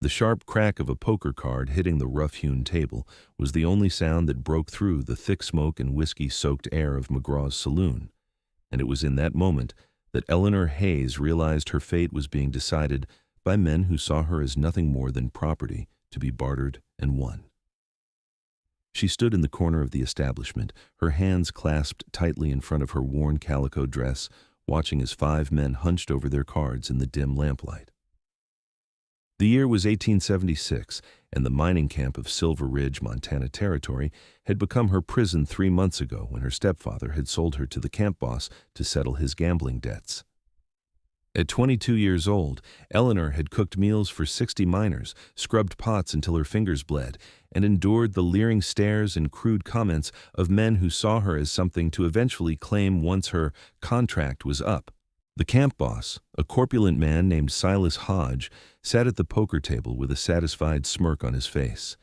The sharp crack of a poker card hitting the rough-hewn table was the only sound that broke through the thick smoke and whiskey-soaked air of McGraw's saloon, and it was in that moment that Eleanor Hayes realized her fate was being decided by men who saw her as nothing more than property to be bartered and won. She stood in the corner of the establishment, her hands clasped tightly in front of her worn calico dress, watching as 5 men hunched over their cards in the dim lamplight. The year was 1876, and the mining camp of Silver Ridge, Montana Territory, had become her prison 3 months ago when her stepfather had sold her to the camp boss to settle his gambling debts. At 22 years old, Eleanor had cooked meals for 60 miners, scrubbed pots until her fingers bled, and endured the leering stares and crude comments of men who saw her as something to eventually claim once her contract was up. The camp boss, a corpulent man named Silas Hodge, sat at the poker table with a satisfied smirk on his face.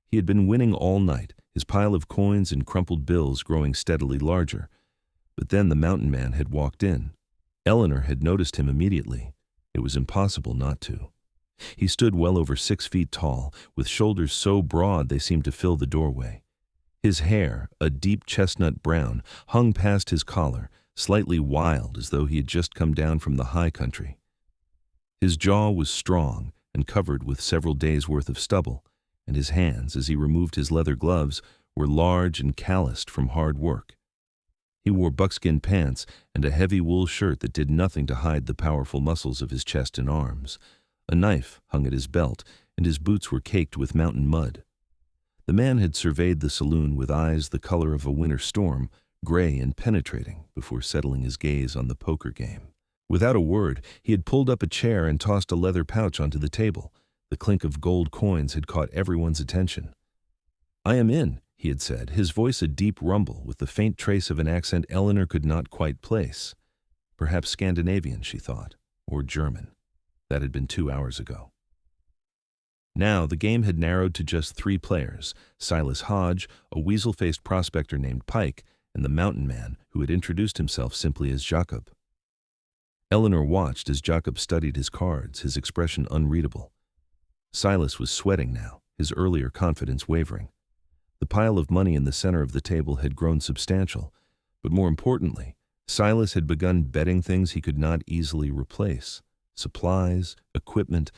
He had been winning all night, his pile of coins and crumpled bills growing steadily larger. But then the mountain man had walked in. Eleanor had noticed him immediately. It was impossible not to. He stood well over 6 feet tall, with shoulders so broad they seemed to fill the doorway. His hair, a deep chestnut brown, hung past his collar, slightly wild as though he had just come down from the high country. His jaw was strong and covered with several days' worth of stubble, and his hands, as he removed his leather gloves, were large and calloused from hard work. He wore buckskin pants and a heavy wool shirt that did nothing to hide the powerful muscles of his chest and arms. A knife hung at his belt, and his boots were caked with mountain mud. The man had surveyed the saloon with eyes the color of a winter storm, gray and penetrating, before settling his gaze on the poker game. Without a word, he had pulled up a chair and tossed a leather pouch onto the table. The clink of gold coins had caught everyone's attention. "I am in," he had said, his voice a deep rumble with the faint trace of an accent Eleanor could not quite place. Perhaps Scandinavian, she thought, or German. That had been 2 hours ago. Now the game had narrowed to just 3 players, Silas Hodge, a weasel-faced prospector named Pike, and the mountain man who had introduced himself simply as Jakob. Eleanor watched as Jakob studied his cards, his expression unreadable. Silas was sweating now, his earlier confidence wavering. The pile of money in the center of the table had grown substantial, but more importantly, Silas had begun betting things he could not easily replace: supplies, equipment,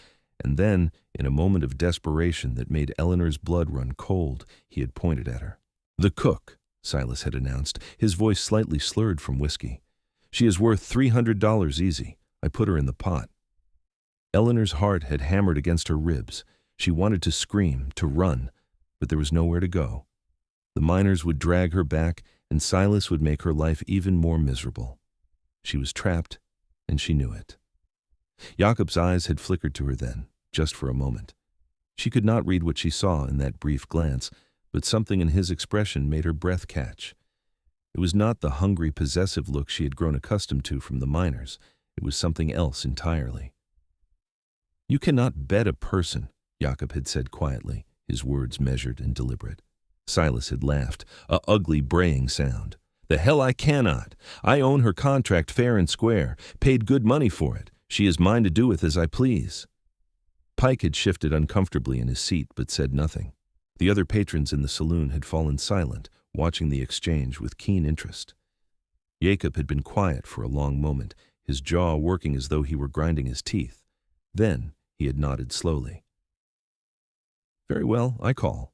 and then, in a moment of desperation that made Eleanor's blood run cold, he had pointed at her. "The cook," Silas had announced, his voice slightly slurred from whiskey. "She is worth $300 easy. I put her in the pot." Eleanor's heart had hammered against her ribs. She wanted to scream, to run, but there was nowhere to go. The miners would drag her back, and Silas would make her life even more miserable. She was trapped, and she knew it. Jakob's eyes had flickered to her then, just for a moment. She could not read what she saw in that brief glance, but something in his expression made her breath catch. It was not the hungry, possessive look she had grown accustomed to from the miners. It was something else entirely. "You cannot bet a person," Jakob had said quietly, his words measured and deliberate. Silas had laughed, a ugly braying sound. "The hell I cannot. I own her contract fair and square, paid good money for it. She is mine to do with as I please." Pike had shifted uncomfortably in his seat but said nothing. The other patrons in the saloon had fallen silent, watching the exchange with keen interest. Jakob had been quiet for a long moment, his jaw working as though he were grinding his teeth. Then he had nodded slowly. "Very well, I call."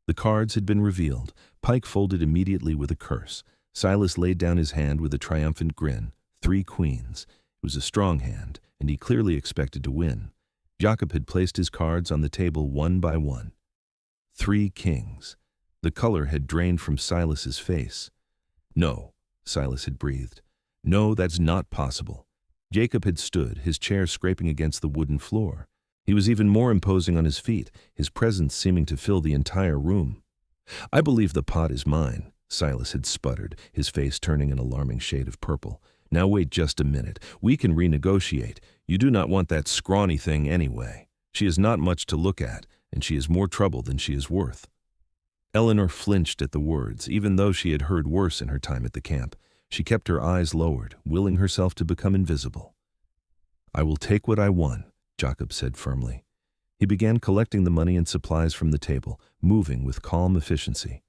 The cards had been revealed. Pike folded immediately with a curse. Silas laid down his hand with a triumphant grin. 3 queens. It was a strong hand, and he clearly expected to win. Jakob had placed his cards on the table one by one. 3 kings. The color had drained from Silas's face. "No," Silas had breathed. "No, that's not possible." Jakob had stood, his chair scraping against the wooden floor. He was even more imposing on his feet, his presence seeming to fill the entire room. "I believe the pot is mine," Silas had sputtered, his face turning an alarming shade of purple. "Now wait just a minute. We can renegotiate. You do not want that scrawny thing anyway. She is not much to look at, and she is more trouble than she is worth." Eleanor flinched at the words, even though she had heard worse in her time at the camp. She kept her eyes lowered, willing herself to become invisible. "I will take what I won," Jakob said firmly. He began collecting the money and supplies from the table, moving with calm efficiency.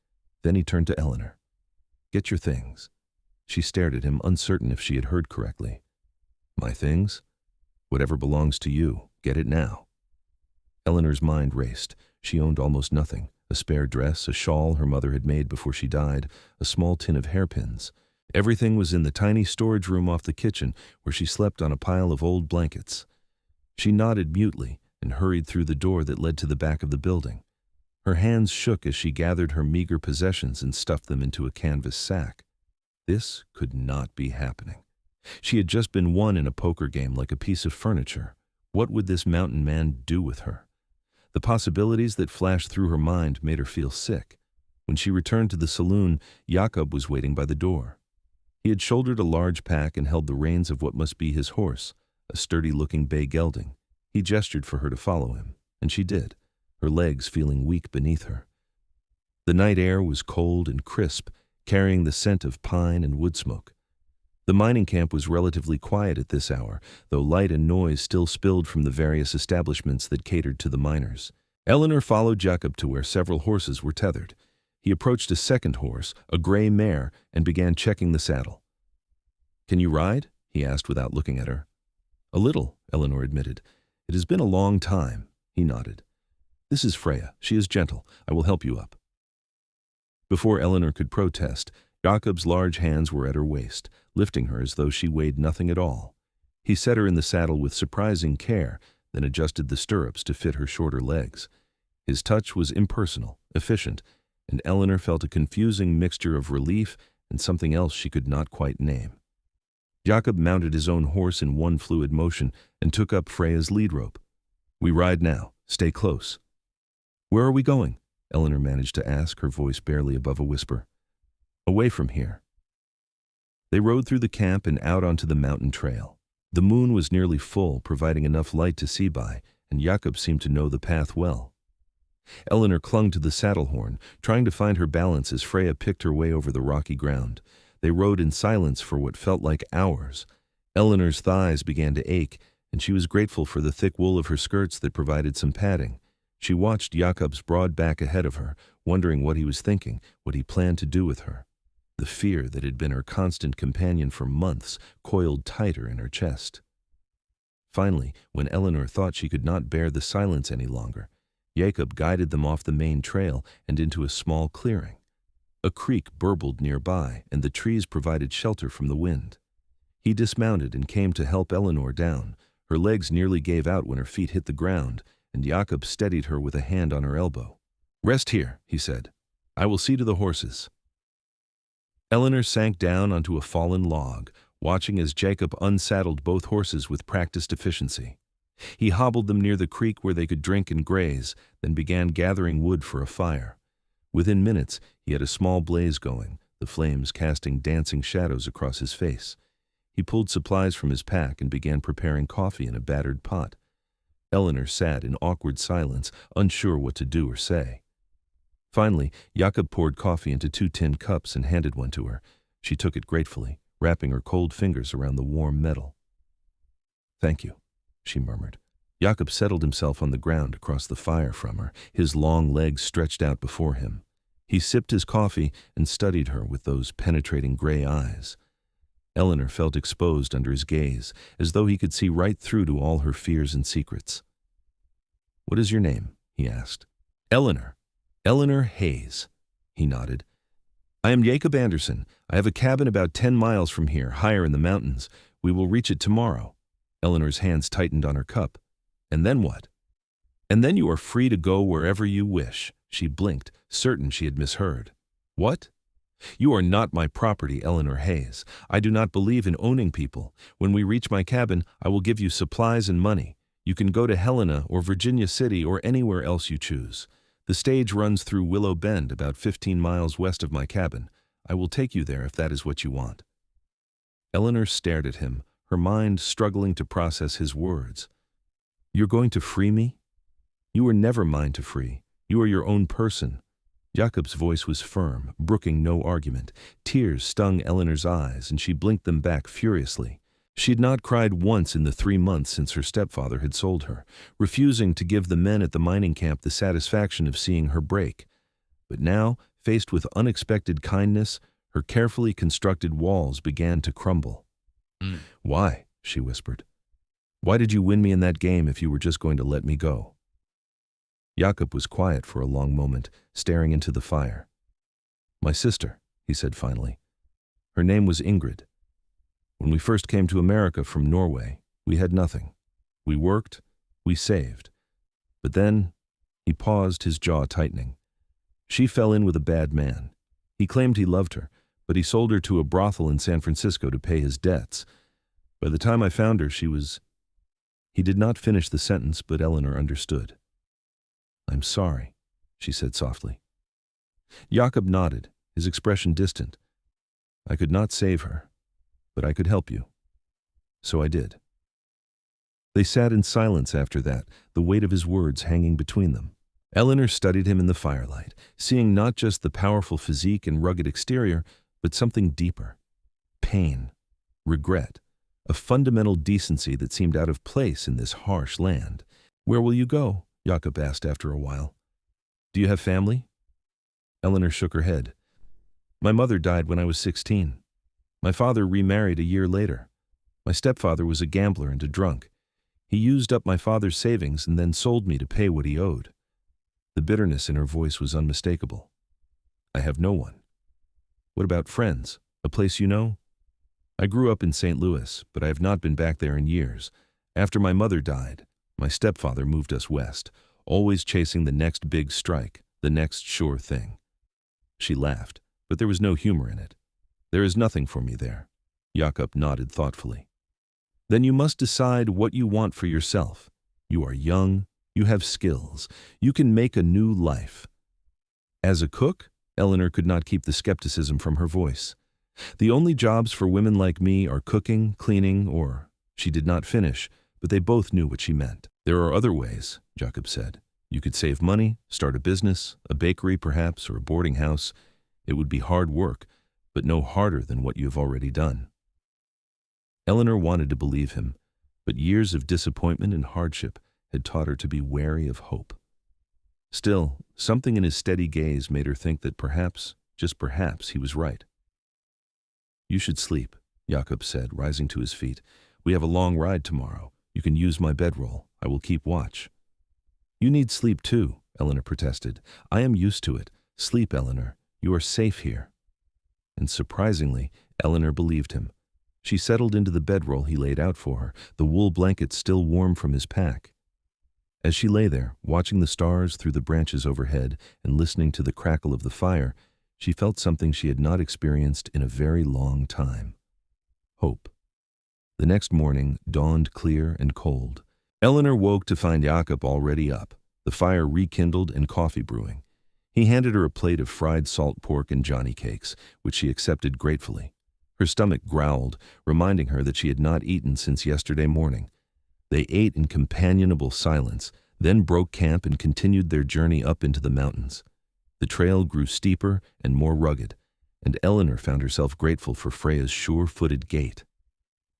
Then he turned to Eleanor. "Get your things." She stared at him, uncertain if she had heard correctly. "My things? Whatever belongs to you, get it now." Eleanor's mind raced. She owned almost nothing. A spare dress, a shawl her mother had made before she died, a small tin of hairpins. Everything was in the tiny storage room off the kitchen, where she slept on a pile of old blankets. She nodded mutely and hurried through the door that led to the back of the building. Her hands shook as she gathered her meager possessions and stuffed them into a canvas sack. This could not be happening. She had just been won in a poker game like a piece of furniture. What would this mountain man do with her? The possibilities that flashed through her mind made her feel sick. When she returned to the saloon, Jakob was waiting by the door. He had shouldered a large pack and held the reins of what must be his horse, a sturdy-looking bay gelding. He gestured for her to follow him, and she did, her legs feeling weak beneath her. The night air was cold and crisp, carrying the scent of pine and wood smoke. The mining camp was relatively quiet at this hour, though light and noise still spilled from the various establishments that catered to the miners. Eleanor followed Jakob to where several horses were tethered. He approached a second horse, a gray mare, and began checking the saddle. "Can you ride?" he asked without looking at her. "A little," Eleanor admitted. "It has been a long time." He nodded. "This is Freya. She is gentle. I will help you up." Before Eleanor could protest, Jakob's large hands were at her waist, lifting her as though she weighed nothing at all. He set her in the saddle with surprising care, then adjusted the stirrups to fit her shorter legs. His touch was impersonal, efficient, and Eleanor felt a confusing mixture of relief and something else she could not quite name. Jakob mounted his own horse in one fluid motion and took up Freya's lead rope. "We ride now. Stay close." "Where are we going?" Eleanor managed to ask, her voice barely above a whisper. "Away from here." They rode through the camp and out onto the mountain trail. The moon was nearly full, providing enough light to see by, and Jakob seemed to know the path well. Eleanor clung to the saddle horn, trying to find her balance as Freya picked her way over the rocky ground. They rode in silence for what felt like hours. Eleanor's thighs began to ache, and she was grateful for the thick wool of her skirts that provided some padding. She watched Jakob's broad back ahead of her, wondering what he was thinking, what he planned to do with her. The fear that had been her constant companion for months coiled tighter in her chest. Finally, when Eleanor thought she could not bear the silence any longer, Jakob guided them off the main trail and into a small clearing. A creek burbled nearby, and the trees provided shelter from the wind. He dismounted and came to help Eleanor down. Her legs nearly gave out when her feet hit the ground, and Jakob steadied her with a hand on her elbow. "Rest here," he said. "I will see to the horses." Eleanor sank down onto a fallen log, watching as Jakob unsaddled both horses with practiced efficiency. He hobbled them near the creek where they could drink and graze, then began gathering wood for a fire. Within minutes, he had a small blaze going, the flames casting dancing shadows across his face. He pulled supplies from his pack and began preparing coffee in a battered pot. Eleanor sat in awkward silence, unsure what to do or say. Finally, Jakob poured coffee into 2 tin cups and handed one to her. She took it gratefully, wrapping her cold fingers around the warm metal. "Thank you," she murmured. Jakob settled himself on the ground across the fire from her, his long legs stretched out before him. He sipped his coffee and studied her with those penetrating gray eyes. Eleanor felt exposed under his gaze, as though he could see right through to all her fears and secrets. "What is your name?" he asked. "Eleanor. Eleanor Hayes." He nodded. "I am Jakob Anderson. I have a cabin about 10 miles from here, higher in the mountains. We will reach it tomorrow." Eleanor's hands tightened on her cup. "And then what?" "And then you are free to go wherever you wish." She blinked, certain she had misheard. "What?" "You are not my property, Eleanor Hayes. I do not believe in owning people. When we reach my cabin, I will give you supplies and money. You can go to Helena or Virginia City or anywhere else you choose. The stage runs through Willow Bend, about 15 miles west of my cabin. I will take you there if that is what you want." Eleanor stared at him, her mind struggling to process his words. "You're going to free me?" "You were never mine to free. You are your own person." Jakob's voice was firm, brooking no argument. Tears stung Eleanor's eyes, and she blinked them back furiously. She had not cried once in the 3 months since her stepfather had sold her, refusing to give the men at the mining camp the satisfaction of seeing her break. But now, faced with unexpected kindness, her carefully constructed walls began to crumble. "Why?" she whispered. "Why did you win me in that game if you were just going to let me go?" Jakob was quiet for a long moment, staring into the fire. "My sister," he said finally. "Her name was Ingrid. When we first came to America from Norway, we had nothing. We worked, we saved. But then," he paused, his jaw tightening, "she fell in with a bad man. He claimed he loved her, but he sold her to a brothel in San Francisco to pay his debts. By the time I found her, she was—" He did not finish the sentence, but Eleanor understood. "I'm sorry," she said softly. Jakob nodded, his expression distant. "I could not save her, but I could help you. So I did." They sat in silence after that, the weight of his words hanging between them. Eleanor studied him in the firelight, seeing not just the powerful physique and rugged exterior, but something deeper. Pain, regret, a fundamental decency that seemed out of place in this harsh land. "Where will you go?" Jakob asked after a while. "Do you have family?" Eleanor shook her head. "My mother died when I was 16. My father remarried a year later. My stepfather was a gambler and a drunk. He used up my father's savings and then sold me to pay what he owed." The bitterness in her voice was unmistakable. "I have no one." "What about friends? A place you know?" "I grew up in St. Louis, but I have not been back there in years. After my mother died, my stepfather moved us west, always chasing the next big strike, the next sure thing." She laughed, but there was no humor in it. "There is nothing for me there." Jakob nodded thoughtfully. "Then you must decide what you want for yourself. You are young, you have skills, you can make a new life." "As a cook?" Eleanor could not keep the skepticism from her voice. "The only jobs for women like me are cooking, cleaning, or—" She did not finish, but they both knew what she meant. "There are other ways," Jakob said. "You could save money, start a business, a bakery perhaps, or a boarding house. It would be hard work, but no harder than what you have already done." Eleanor wanted to believe him, but years of disappointment and hardship had taught her to be wary of hope. Still, something in his steady gaze made her think that perhaps, just perhaps, he was right. "You should sleep," Jakob said, rising to his feet. "We have a long ride tomorrow. You can use my bedroll. I will keep watch." "You need sleep too," Eleanor protested. "I am used to it. Sleep, Eleanor. You are safe here." And surprisingly, Eleanor believed him. She settled into the bedroll he laid out for her, the wool blanket still warm from his pack. As she lay there, watching the stars through the branches overhead and listening to the crackle of the fire, she felt something she had not experienced in a very long time. Hope. The next morning dawned clear and cold. Eleanor woke to find Jakob already up, the fire rekindled and coffee brewing. He handed her a plate of fried salt pork and johnny cakes, which she accepted gratefully. Her stomach growled, reminding her that she had not eaten since yesterday morning. They ate in companionable silence, then broke camp and continued their journey up into the mountains. The trail grew steeper and more rugged, and Eleanor found herself grateful for Freya's sure-footed gait.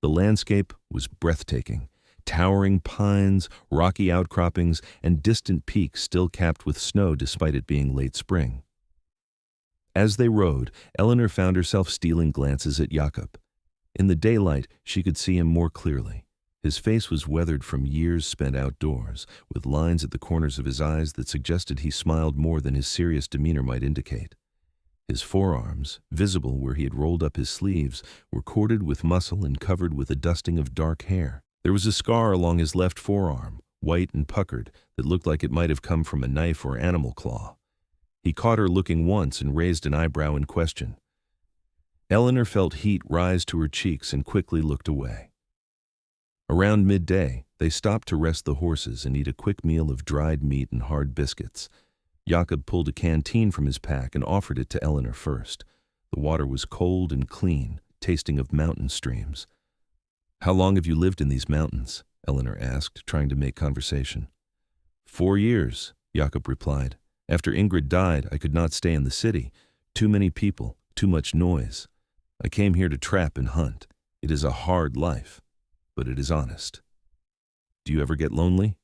The landscape was breathtaking. Towering pines, rocky outcroppings, and distant peaks still capped with snow despite it being late spring. As they rode, Eleanor found herself stealing glances at Jakob. In the daylight, she could see him more clearly. His face was weathered from years spent outdoors, with lines at the corners of his eyes that suggested he smiled more than his serious demeanor might indicate. His forearms, visible where he had rolled up his sleeves, were corded with muscle and covered with a dusting of dark hair. There was a scar along his left forearm, white and puckered, that looked like it might have come from a knife or animal claw. He caught her looking once and raised an eyebrow in question. Eleanor felt heat rise to her cheeks and quickly looked away. Around midday, they stopped to rest the horses and eat a quick meal of dried meat and hard biscuits. Jakob pulled a canteen from his pack and offered it to Eleanor first. The water was cold and clean, tasting of mountain streams. "How long have you lived in these mountains?" Eleanor asked, trying to make conversation. 4 years, Jakob replied. "After Ingrid died, I could not stay in the city. Too many people, too much noise. I came here to trap and hunt." It is a hard life, but it is honest. Do you ever get lonely?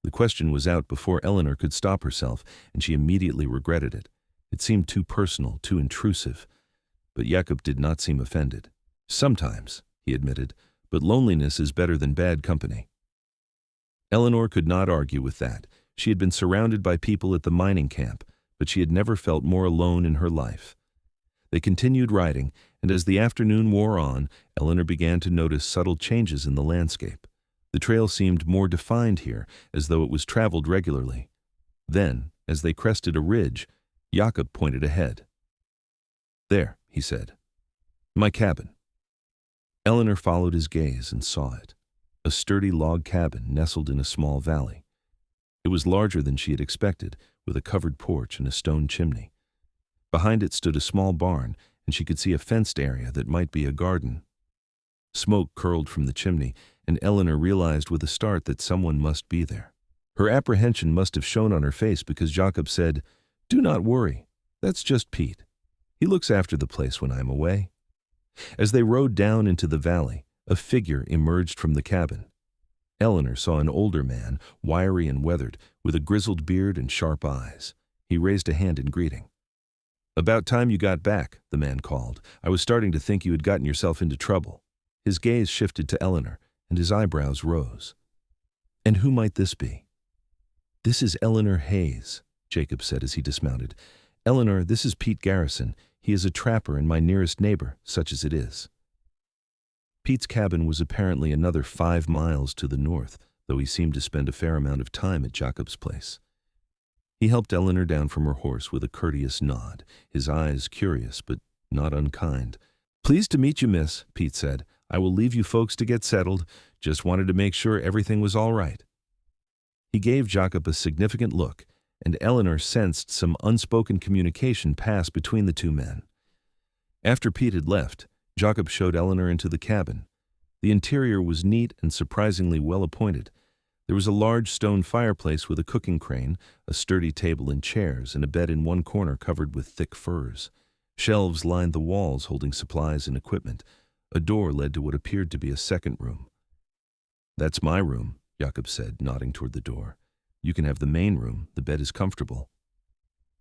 The question was out before Eleanor could stop herself, and she immediately regretted it. It seemed too personal, too intrusive. But Jakob did not seem offended. Sometimes, he admitted, but loneliness is better than bad company. Eleanor could not argue with that. She had been surrounded by people at the mining camp, but she had never felt more alone in her life. They continued riding, and as the afternoon wore on, Eleanor began to notice subtle changes in the landscape. The trail seemed more defined here, as though it was traveled regularly. Then, as they crested a ridge, Jakob pointed ahead. "There," he said. "My cabin." Eleanor followed his gaze and saw it. A sturdy log cabin nestled in a small valley. It was larger than she had expected, with a covered porch and a stone chimney. Behind it stood a small barn, and she could see a fenced area that might be a garden. Smoke curled from the chimney, and Eleanor realized with a start that someone must be there. Her apprehension must have shown on her face because Jakob said, "Do not worry, that's just Pete. He looks after the place when I'm away." As they rode down into the valley, a figure emerged from the cabin. Eleanor saw an older man, wiry and weathered, with a grizzled beard and sharp eyes. He raised a hand in greeting. "About time you got back," the man called. "I was starting to think you had gotten yourself into trouble." His gaze shifted to Eleanor, and his eyebrows rose. "And who might this be?" "This is Eleanor Hayes," Jakob said as he dismounted. "Eleanor, this is Pete Garrison. He is a trapper and my nearest neighbor, such as it is." Pete's cabin was apparently another 5 miles to the north, though he seemed to spend a fair amount of time at Jakob's place. He helped Eleanor down from her horse with a courteous nod, his eyes curious but not unkind. "Pleased to meet you, miss," Pete said. "I will leave you folks to get settled. Just wanted to make sure everything was all right." He gave Jakob a significant look, and Eleanor sensed some unspoken communication pass between the two men. After Pete had left, Jakob showed Eleanor into the cabin. The interior was neat and surprisingly well appointed. There was a large stone fireplace with a cooking crane, a sturdy table and chairs, and a bed in one corner covered with thick furs. Shelves lined the walls holding supplies and equipment. A door led to what appeared to be a second room. "That's my room," Jakob said, nodding toward the door. "You can have the main room. The bed is comfortable."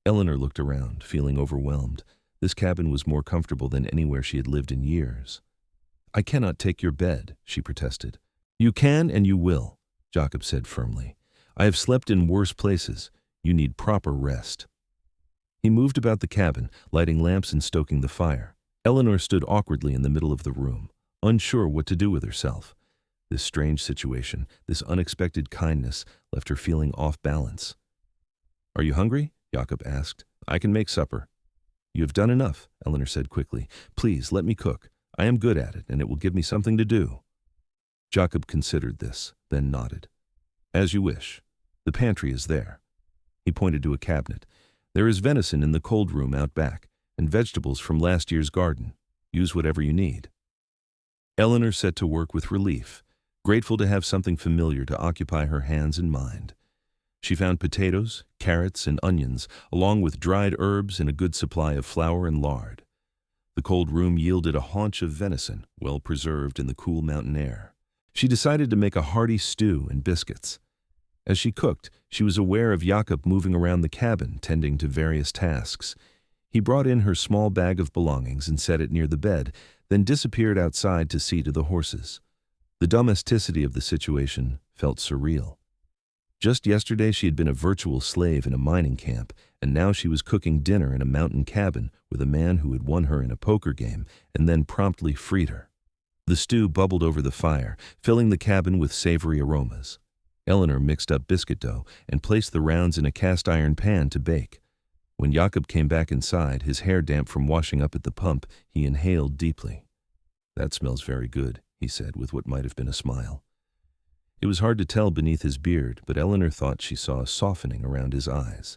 Eleanor looked around, feeling overwhelmed. This cabin was more comfortable than anywhere she had lived in years. "I cannot take your bed," she protested. "You can and you will," Jakob said firmly. "I have slept in worse places. You need proper rest." He moved about the cabin, lighting lamps and stoking the fire. Eleanor stood awkwardly in the middle of the room, unsure what to do with herself. This strange situation, this unexpected kindness, left her feeling off balance. "Are you hungry?" Jakob asked. "I can make supper." "You have done enough," Eleanor said quickly. "Please, let me cook. I am good at it, and it will give me something to do." Jakob considered this, then nodded. "As you wish. The pantry is there." He pointed to a cabinet. "There is venison in the cold room out back, and vegetables from last year's garden. Use whatever you need." Eleanor set to work with relief, grateful to have something familiar to occupy her hands and mind. She found potatoes, carrots, and onions, along with dried herbs and a good supply of flour and lard. The cold room yielded a haunch of venison, well preserved in the cool mountain air. She decided to make a hearty stew and biscuits. As she cooked, she was aware of Jakob moving around the cabin, tending to various tasks. He brought in her small bag of belongings and set it near the bed, then disappeared outside to see to the horses. The domesticity of the situation felt surreal. Just yesterday she had been a virtual slave in a mining camp, and now she was cooking dinner in a mountain cabin with a man who had won her in a poker game and then promptly freed her. The stew bubbled over the fire, filling the cabin with savory aromas. Eleanor mixed up biscuit dough and placed the rounds in a cast-iron pan to bake. When Jakob came back inside, his hair damp from washing up at the pump, he inhaled deeply. "That smells very good," he said with what might have been a smile. It was hard to tell beneath his beard, but Eleanor thought she saw a softening around his eyes.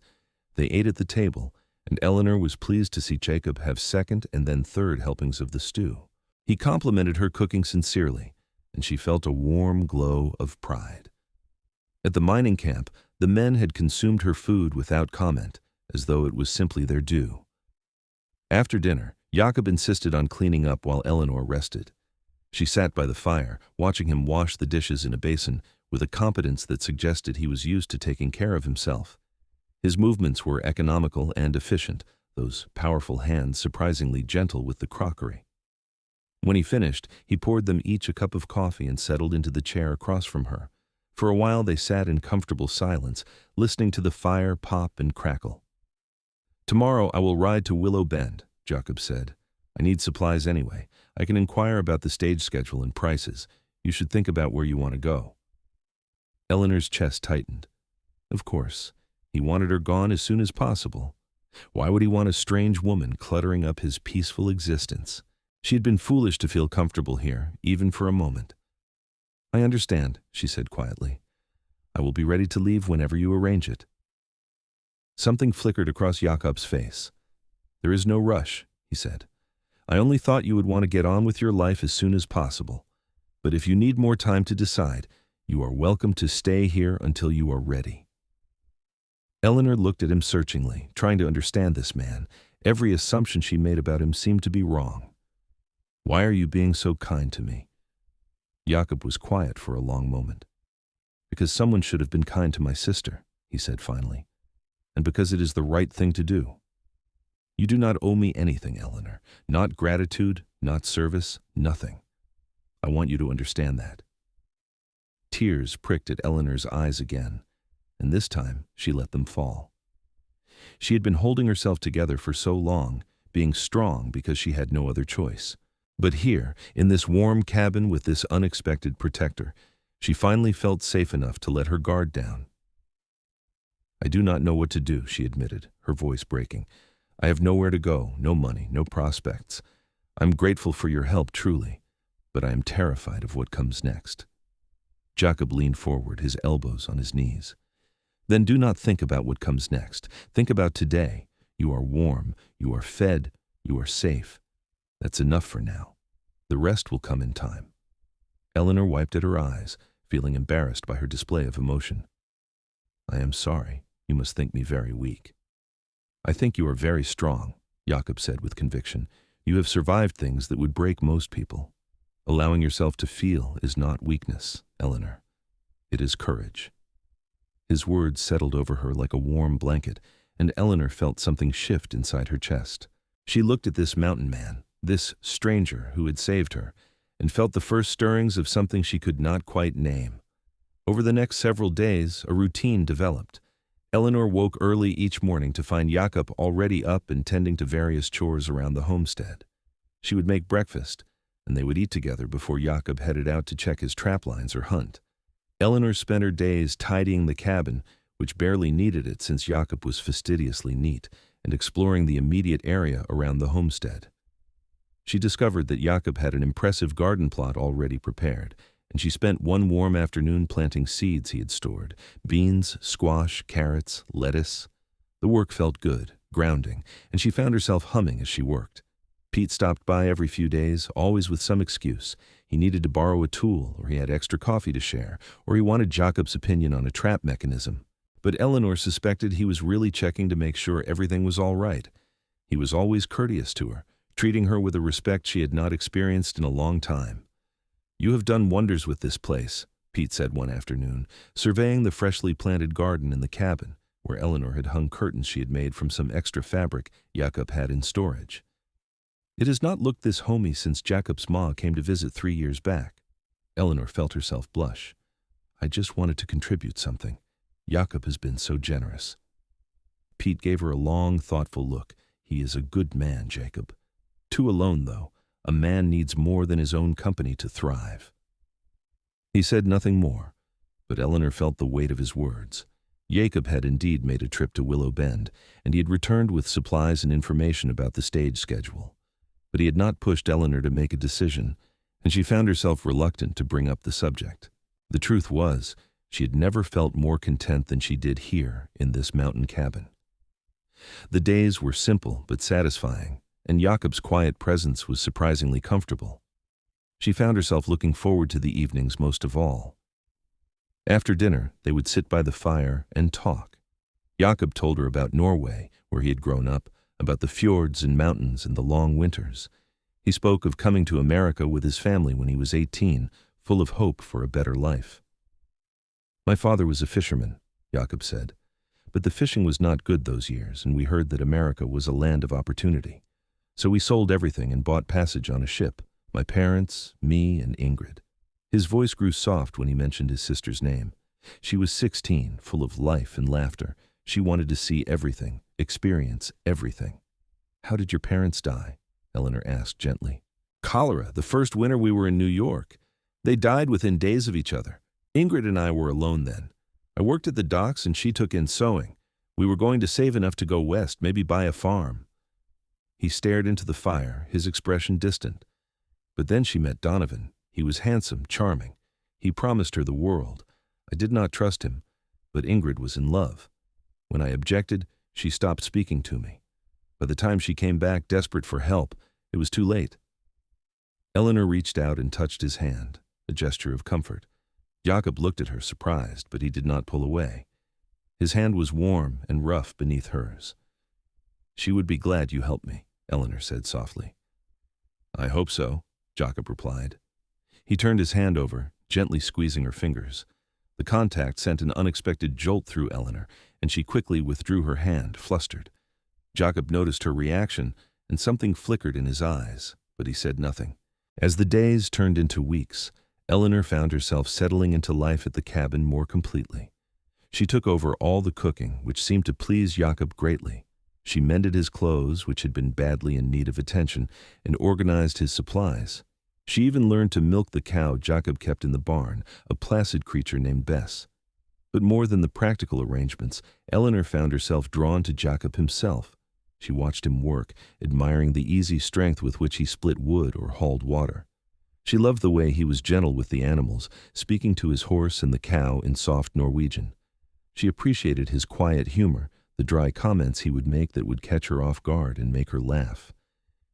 They ate at the table, and Eleanor was pleased to see Jakob have second and then third helpings of the stew. He complimented her cooking sincerely, and she felt a warm glow of pride. At the mining camp, the men had consumed her food without comment, as though it was simply their due. After dinner, Jakob insisted on cleaning up while Eleanor rested. She sat by the fire, watching him wash the dishes in a basin with a competence that suggested he was used to taking care of himself. His movements were economical and efficient, those powerful hands surprisingly gentle with the crockery. When he finished, he poured them each a cup of coffee and settled into the chair across from her. For a while they sat in comfortable silence, listening to the fire pop and crackle. "Tomorrow I will ride to Willow Bend," Jakob said. "I need supplies anyway. I can inquire about the stage schedule and prices. You should think about where you want to go." Eleanor's chest tightened. Of course, he wanted her gone as soon as possible. Why would he want a strange woman cluttering up his peaceful existence? She had been foolish to feel comfortable here, even for a moment. "I understand," she said quietly. "I will be ready to leave whenever you arrange it." Something flickered across Jakob's face. "There is no rush," he said. "I only thought you would want to get on with your life as soon as possible. But if you need more time to decide, you are welcome to stay here until you are ready." Eleanor looked at him searchingly, trying to understand this man. Every assumption she made about him seemed to be wrong. "Why are you being so kind to me?" Jakob was quiet for a long moment. "Because someone should have been kind to my sister," he said finally. "And because it is the right thing to do. You do not owe me anything, Eleanor. Not gratitude, not service, nothing. I want you to understand that." Tears pricked at Eleanor's eyes again, and this time she let them fall. She had been holding herself together for so long, being strong because she had no other choice. But here, in this warm cabin with this unexpected protector, she finally felt safe enough to let her guard down. "I do not know what to do," she admitted, her voice breaking. "I have nowhere to go, no money, no prospects. I'm grateful for your help, truly, but I am terrified of what comes next." Jakob leaned forward, his elbows on his knees. "Then do not think about what comes next. Think about today. You are warm, you are fed, you are safe. That's enough for now. The rest will come in time." Eleanor wiped at her eyes, feeling embarrassed by her display of emotion. "I am sorry. You must think me very weak." "I think you are very strong," Jakob said with conviction. "You have survived things that would break most people. Allowing yourself to feel is not weakness, Eleanor. It is courage." His words settled over her like a warm blanket, and Eleanor felt something shift inside her chest. She looked at this mountain man, this stranger who had saved her, and felt the first stirrings of something she could not quite name. Over the next several days, a routine developed. Eleanor woke early each morning to find Jakob already up and tending to various chores around the homestead. She would make breakfast, and they would eat together before Jakob headed out to check his trap lines or hunt. Eleanor spent her days tidying the cabin, which barely needed it since Jakob was fastidiously neat, and exploring the immediate area around the homestead. She discovered that Jakob had an impressive garden plot already prepared, and she spent one warm afternoon planting seeds he had stored: beans, squash, carrots, lettuce. The work felt good, grounding, and she found herself humming as she worked. Pete stopped by every few days, always with some excuse. He needed to borrow a tool, or he had extra coffee to share, or he wanted Jakob's opinion on a trap mechanism. But Eleanor suspected he was really checking to make sure everything was all right. He was always courteous to her, treating her with a respect she had not experienced in a long time. "You have done wonders with this place," Pete said one afternoon, surveying the freshly planted garden in the cabin, where Eleanor had hung curtains she had made from some extra fabric Jakob had in storage. "It has not looked this homey since Jakob's ma came to visit 3 years back." Eleanor felt herself blush. "I just wanted to contribute something. Jakob has been so generous." Pete gave her a long, thoughtful look. "He is a good man, Jakob. Two alone, though. A man needs more than his own company to thrive." He said nothing more, but Eleanor felt the weight of his words. Jakob had indeed made a trip to Willow Bend, and he had returned with supplies and information about the stage schedule. But he had not pushed Eleanor to make a decision, and she found herself reluctant to bring up the subject. The truth was, she had never felt more content than she did here in this mountain cabin. The days were simple but satisfying, and Jakob's quiet presence was surprisingly comfortable. She found herself looking forward to the evenings most of all. After dinner, they would sit by the fire and talk. Jakob told her about Norway, where he had grown up, about the fjords and mountains and the long winters. He spoke of coming to America with his family when he was 18, full of hope for a better life. My father was a fisherman, Jakob said, but the fishing was not good those years, and we heard that America was a land of opportunity. So we sold everything and bought passage on a ship, my parents, me, and Ingrid. His voice grew soft when he mentioned his sister's name. She was 16, full of life and laughter. She wanted to see everything, experience everything. How did your parents die? Eleanor asked gently. Cholera, the first winter we were in New York. They died within days of each other. Ingrid and I were alone then. I worked at the docks and she took in sewing. We were going to save enough to go west, maybe buy a farm. He stared into the fire, his expression distant. But then she met Donovan. He was handsome, charming. He promised her the world. I did not trust him, but Ingrid was in love. When I objected, she stopped speaking to me. By the time she came back desperate for help, it was too late. Eleanor reached out and touched his hand, a gesture of comfort. Jakob looked at her, surprised, but he did not pull away. His hand was warm and rough beneath hers. She would be glad you helped me, Eleanor said softly. I hope so, Jakob replied. He turned his hand over, gently squeezing her fingers. The contact sent an unexpected jolt through Eleanor, and she quickly withdrew her hand, flustered. Jakob noticed her reaction, and something flickered in his eyes, but he said nothing. As the days turned into weeks, Eleanor found herself settling into life at the cabin more completely. She took over all the cooking, which seemed to please Jakob greatly. She mended his clothes, which had been badly in need of attention, and organized his supplies. She even learned to milk the cow Jakob kept in the barn, a placid creature named Bess. But more than the practical arrangements, Eleanor found herself drawn to Jakob himself. She watched him work, admiring the easy strength with which he split wood or hauled water. She loved the way he was gentle with the animals, speaking to his horse and the cow in soft Norwegian. She appreciated his quiet humor, the dry comments he would make that would catch her off guard and make her laugh.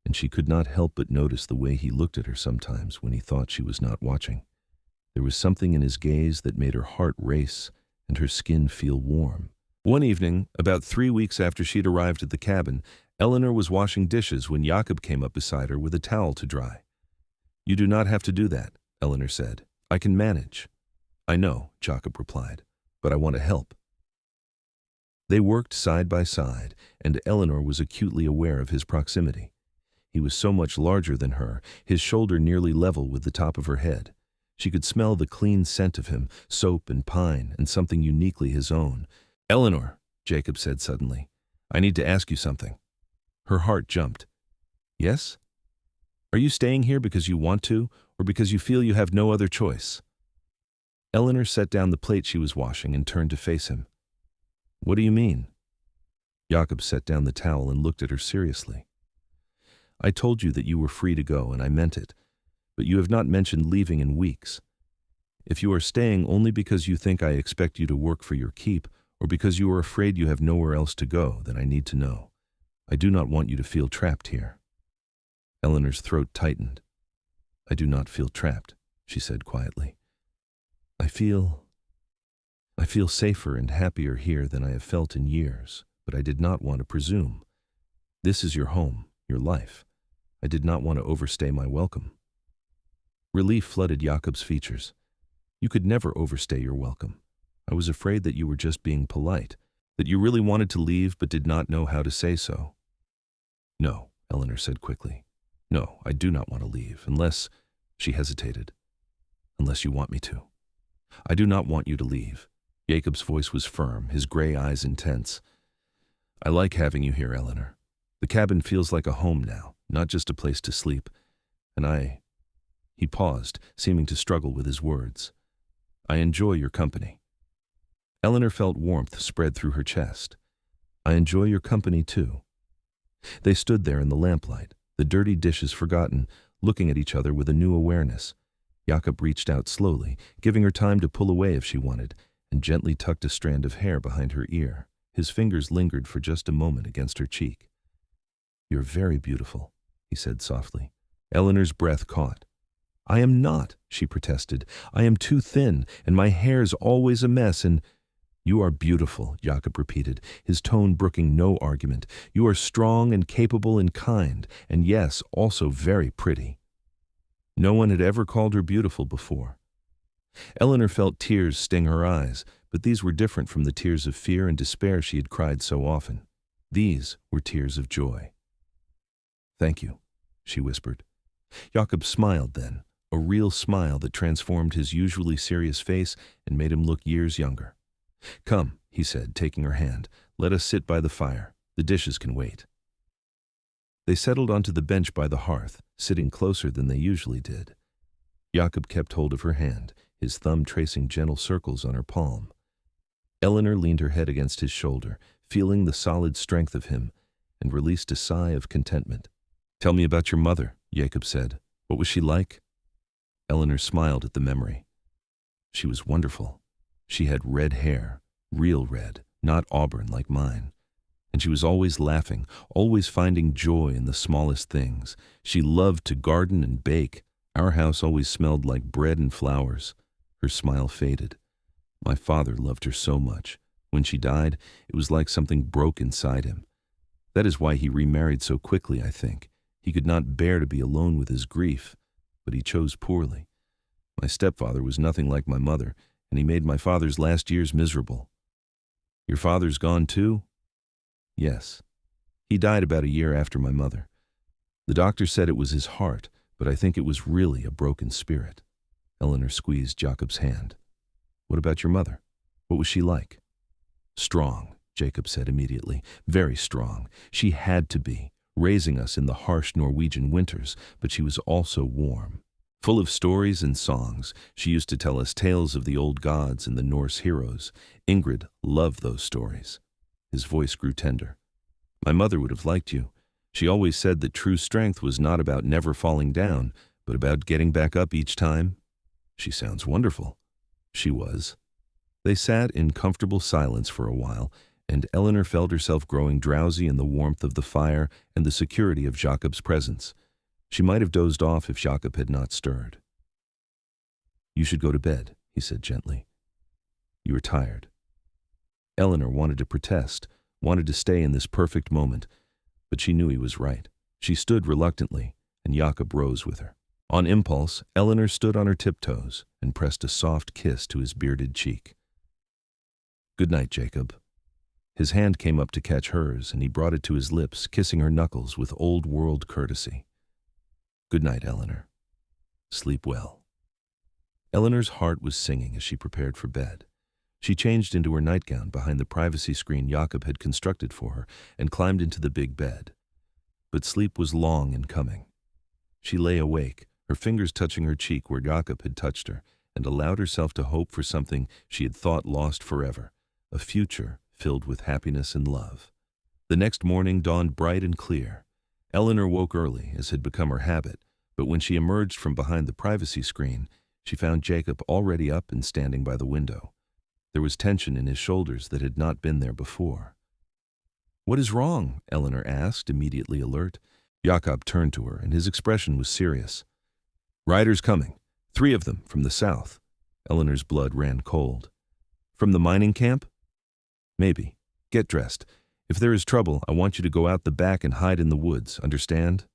And she could not help but notice the way he looked at her sometimes when he thought she was not watching. There was something in his gaze that made her heart race and her skin feel warm. One evening, about 3 weeks after she'd arrived at the cabin, Eleanor was washing dishes when Jakob came up beside her with a towel to dry. You do not have to do that, Eleanor said. I can manage. I know, Jakob replied, but I want to help. They worked side by side, and Eleanor was acutely aware of his proximity. He was so much larger than her, his shoulder nearly level with the top of her head. She could smell the clean scent of him, soap and pine, and something uniquely his own. Eleanor, Jakob said suddenly, I need to ask you something. Her heart jumped. Yes? Are you staying here because you want to, or because you feel you have no other choice? Eleanor set down the plate she was washing and turned to face him. What do you mean? Jakob set down the towel and looked at her seriously. I told you that you were free to go, and I meant it, but you have not mentioned leaving in weeks. If you are staying only because you think I expect you to work for your keep, or because you are afraid you have nowhere else to go, then I need to know. I do not want you to feel trapped here. Eleanor's throat tightened. I do not feel trapped, she said quietly. I feel safer and happier here than I have felt in years, but I did not want to presume. This is your home, your life. I did not want to overstay my welcome. Relief flooded Jakob's features. You could never overstay your welcome. I was afraid that you were just being polite, that you really wanted to leave but did not know how to say so. No, Eleanor said quickly. No, I do not want to leave, unless, she hesitated, unless you want me to. I do not want you to leave. Jakob's voice was firm, his gray eyes intense. I like having you here, Eleanor. The cabin feels like a home now, not just a place to sleep. And He paused, seeming to struggle with his words. I enjoy your company. Eleanor felt warmth spread through her chest. I enjoy your company too. They stood there in the lamplight, the dirty dishes forgotten, looking at each other with a new awareness. Jakob reached out slowly, giving her time to pull away if she wanted, and gently tucked a strand of hair behind her ear. His fingers lingered for just a moment against her cheek. You're very beautiful, he said softly. Eleanor's breath caught. I am not, she protested. I am too thin, and my hair's always a mess, and You are beautiful, Jakob repeated, his tone brooking no argument. You are strong and capable and kind, and yes, also very pretty. No one had ever called her beautiful before. Eleanor felt tears sting her eyes, but these were different from the tears of fear and despair she had cried so often. These were tears of joy. "Thank you," she whispered. Jakob smiled then, a real smile that transformed his usually serious face and made him look years younger. "Come," he said, taking her hand. "Let us sit by the fire. The dishes can wait." They settled onto the bench by the hearth, sitting closer than they usually did. Jakob kept hold of her hand, his thumb tracing gentle circles on her palm. Eleanor leaned her head against his shoulder, feeling the solid strength of him, and released a sigh of contentment. "Tell me about your mother," Jakob said. "What was she like?" Eleanor smiled at the memory. She was wonderful. She had red hair, real red, not auburn like mine. And she was always laughing, always finding joy in the smallest things. She loved to garden and bake. Our house always smelled like bread and flowers. Her smile faded. My father loved her so much. When she died, it was like something broke inside him. That is why he remarried so quickly, I think. He could not bear to be alone with his grief, but he chose poorly. My stepfather was nothing like my mother, and he made my father's last years miserable. Your father's gone too? Yes. He died about a year after my mother. The doctor said it was his heart, but I think it was really a broken spirit. Eleanor squeezed Jakob's hand. What about your mother? What was she like? Strong, Jakob said immediately. Very strong. She had to be, raising us in the harsh Norwegian winters, but she was also warm. Full of stories and songs, she used to tell us tales of the old gods and the Norse heroes. Ingrid loved those stories. His voice grew tender. My mother would have liked you. She always said that true strength was not about never falling down, but about getting back up each time. She sounds wonderful. She was. They sat in comfortable silence for a while, and Eleanor felt herself growing drowsy in the warmth of the fire and the security of Jakob's presence. She might have dozed off if Jakob had not stirred. You should go to bed, he said gently. You are tired. Eleanor wanted to protest, wanted to stay in this perfect moment, but she knew he was right. She stood reluctantly, and Jakob rose with her. On impulse, Eleanor stood on her tiptoes and pressed a soft kiss to his bearded cheek. Good night, Jakob. His hand came up to catch hers, and he brought it to his lips, kissing her knuckles with old-world courtesy. Good night, Eleanor. Sleep well. Eleanor's heart was singing as she prepared for bed. She changed into her nightgown behind the privacy screen Jakob had constructed for her and climbed into the big bed. But sleep was long in coming. She lay awake, her fingers touching her cheek where Jakob had touched her, and allowed herself to hope for something she had thought lost forever, a future filled with happiness and love. The next morning dawned bright and clear. Eleanor woke early, as had become her habit, but when she emerged from behind the privacy screen, she found Jakob already up and standing by the window. There was tension in his shoulders that had not been there before. What is wrong? Eleanor asked, immediately alert. Jakob turned to her, and his expression was serious. Riders coming. 3 of them from the south. Eleanor's blood ran cold. From the mining camp? Maybe. Get dressed. If there is trouble, I want you to go out the back and hide in the woods, understand?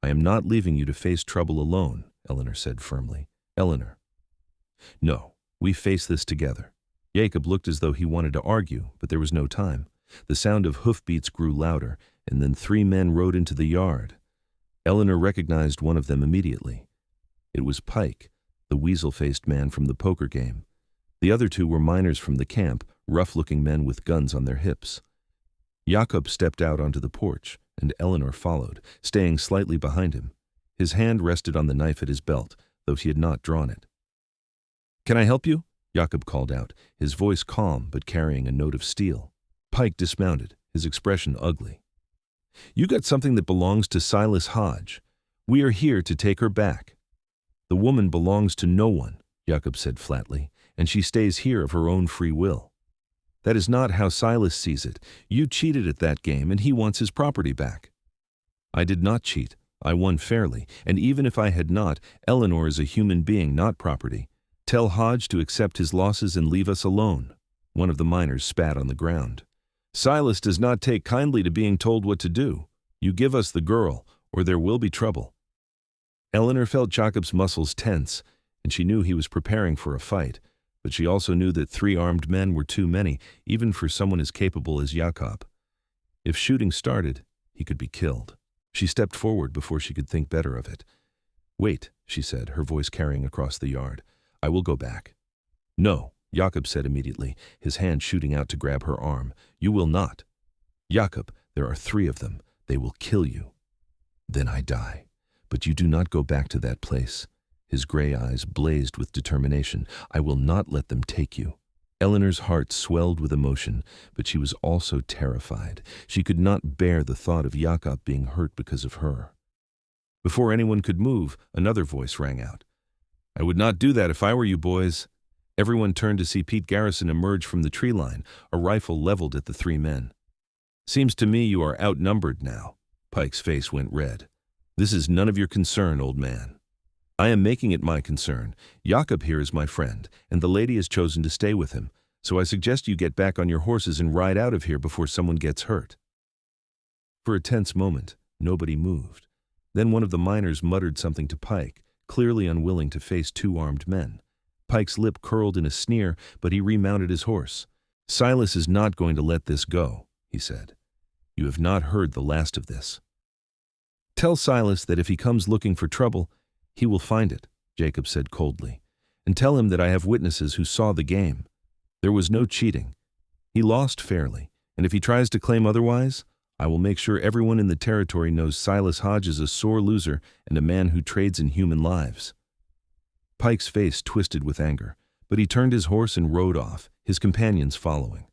I am not leaving you to face trouble alone, Eleanor said firmly. Eleanor. No, we face this together. Jakob looked as though he wanted to argue, but there was no time. The sound of hoofbeats grew louder, and then 3 men rode into the yard. Eleanor recognized one of them immediately. It was Pike, the weasel-faced man from the poker game. The other 2 were miners from the camp, rough-looking men with guns on their hips. Jakob stepped out onto the porch, and Eleanor followed, staying slightly behind him. His hand rested on the knife at his belt, though he had not drawn it. Can I help you? Jakob called out, his voice calm but carrying a note of steel. Pike dismounted, his expression ugly. You got something that belongs to Silas Hodge. We are here to take her back. The woman belongs to no one, Jakob said flatly, and she stays here of her own free will. That is not how Silas sees it. You cheated at that game, and he wants his property back. I did not cheat. I won fairly, and even if I had not, Eleanor is a human being, not property. Tell Hodge to accept his losses and leave us alone. One of the miners spat on the ground. Silas does not take kindly to being told what to do. You give us the girl, or there will be trouble. Eleanor felt Jakob's muscles tense, and she knew he was preparing for a fight, but she also knew that 3 armed men were too many, even for someone as capable as Jakob. If shooting started, he could be killed. She stepped forward before she could think better of it. "Wait," she said, her voice carrying across the yard. "I will go back." "No," Jakob said immediately, his hand shooting out to grab her arm. "You will not. Jakob, there are 3 of them. They will kill you. Then I die. But you do not go back to that place." His gray eyes blazed with determination. "I will not let them take you." Eleanor's heart swelled with emotion, but she was also terrified. She could not bear the thought of Jakob being hurt because of her. Before anyone could move, another voice rang out. "I would not do that if I were you boys." Everyone turned to see Pete Garrison emerge from the tree line, a rifle leveled at the 3 men. "Seems to me you are outnumbered now." Pike's face went red. "This is none of your concern, old man." "I am making it my concern. Jakob here is my friend, and the lady has chosen to stay with him, so I suggest you get back on your horses and ride out of here before someone gets hurt." For a tense moment, nobody moved. Then one of the miners muttered something to Pike, clearly unwilling to face 2 armed men. Pike's lip curled in a sneer, but he remounted his horse. "Silas is not going to let this go," he said. "You have not heard the last of this. Tell Silas that if he comes looking for trouble, he will find it," Jakob said coldly. "And tell him that I have witnesses who saw the game. There was no cheating. He lost fairly, and if he tries to claim otherwise, I will make sure everyone in the territory knows Silas Hodge is a sore loser and a man who trades in human lives." Pike's face twisted with anger, but he turned his horse and rode off, his companions following.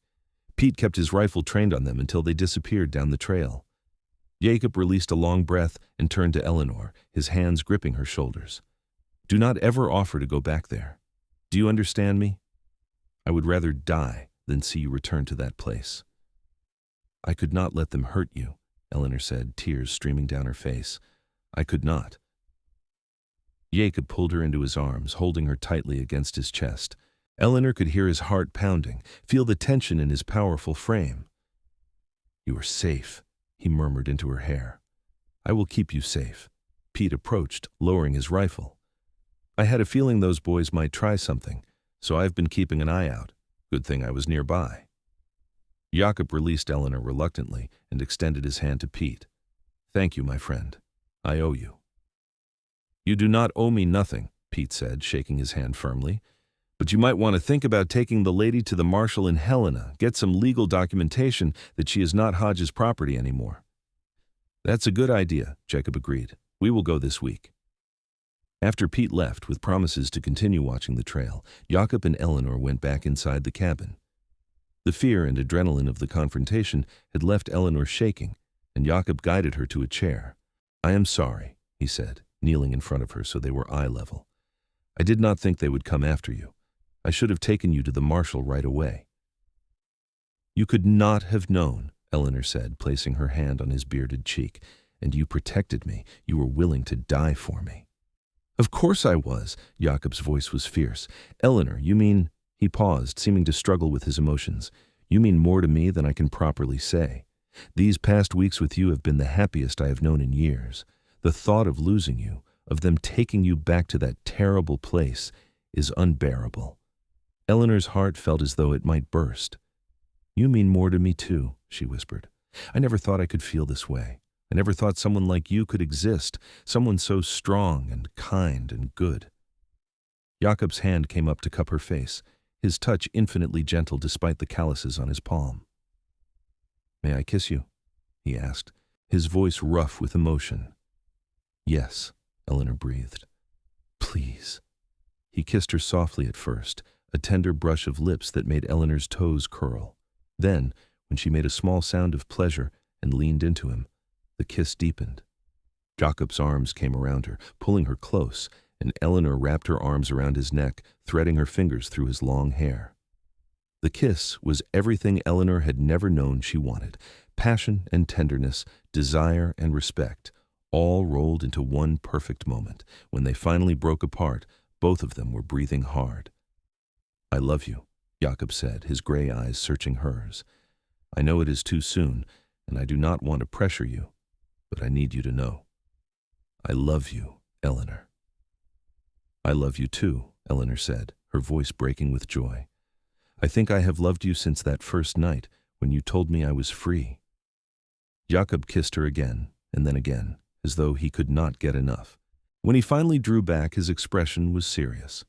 Pete kept his rifle trained on them until they disappeared down the trail. Jakob released a long breath and turned to Eleanor, his hands gripping her shoulders. "Do not ever offer to go back there. Do you understand me? I would rather die than see you return to that place." "I could not let them hurt you," Eleanor said, tears streaming down her face. "I could not." Jakob pulled her into his arms, holding her tightly against his chest. Eleanor could hear his heart pounding, feel the tension in his powerful frame. "You are safe," he murmured into her hair. "I will keep you safe." Pete approached, lowering his rifle. "I had a feeling those boys might try something, so I've been keeping an eye out. Good thing I was nearby." Jakob released Eleanor reluctantly and extended his hand to Pete. "Thank you, my friend. I owe you." "You do not owe me nothing," Pete said, shaking his hand firmly. "But you might want to think about taking the lady to the marshal in Helena, get some legal documentation that she is not Hodge's property anymore." "That's a good idea," Jakob agreed. "We will go this week." After Pete left with promises to continue watching the trail, Jakob and Eleanor went back inside the cabin. The fear and adrenaline of the confrontation had left Eleanor shaking, and Jakob guided her to a chair. "I am sorry," he said, kneeling in front of her so they were eye level. "I did not think they would come after you. I should have taken you to the marshal right away." "You could not have known," Eleanor said, placing her hand on his bearded cheek. "And you protected me. You were willing to die for me." "Of course I was." Jakob's voice was fierce. "Eleanor, you mean—" He paused, seeming to struggle with his emotions. "You mean more to me than I can properly say. These past weeks with you have been the happiest I have known in years. The thought of losing you, of them taking you back to that terrible place, is unbearable." Eleanor's heart felt as though it might burst. "You mean more to me too," she whispered. "I never thought I could feel this way. I never thought someone like you could exist, someone so strong and kind and good." Jakob's hand came up to cup her face, his touch infinitely gentle despite the calluses on his palm. "May I kiss you?" he asked, his voice rough with emotion. "Yes," Eleanor breathed. "Please." He kissed her softly at first, a tender brush of lips that made Eleanor's toes curl. Then, when she made a small sound of pleasure and leaned into him, the kiss deepened. Jakob's arms came around her, pulling her close, and Eleanor wrapped her arms around his neck, threading her fingers through his long hair. The kiss was everything Eleanor had never known she wanted. Passion and tenderness, desire and respect, all rolled into one perfect moment. When they finally broke apart, both of them were breathing hard. "I love you," Jakob said, his gray eyes searching hers. I know it is too soon, and I do not want to pressure you, but I need you to know. I love you, Eleanor. I love you too, Eleanor said, her voice breaking with joy. I think I have loved you since that first night when you told me I was free. Jakob kissed her again, and then again, as though he could not get enough. When he finally drew back, his expression was serious.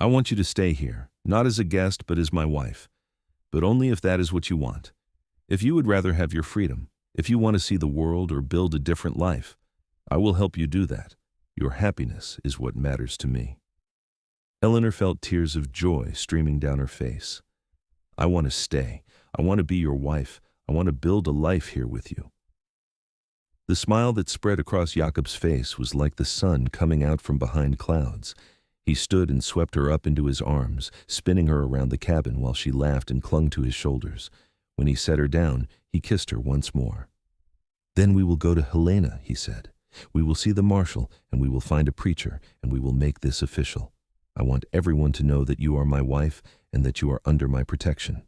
I want you to stay here, not as a guest but as my wife, but only if that is what you want. If you would rather have your freedom, if you want to see the world or build a different life, I will help you do that. Your happiness is what matters to me. Eleanor felt tears of joy streaming down her face. I want to stay. I want to be your wife. I want to build a life here with you. The smile that spread across Jakob's face was like the sun coming out from behind clouds. He stood and swept her up into his arms, spinning her around the cabin while she laughed and clung to his shoulders. When he set her down, he kissed her once more. Then we will go to Helena, he said. We will see the marshal, and we will find a preacher, and we will make this official. I want everyone to know that you are my wife and that you are under my protection.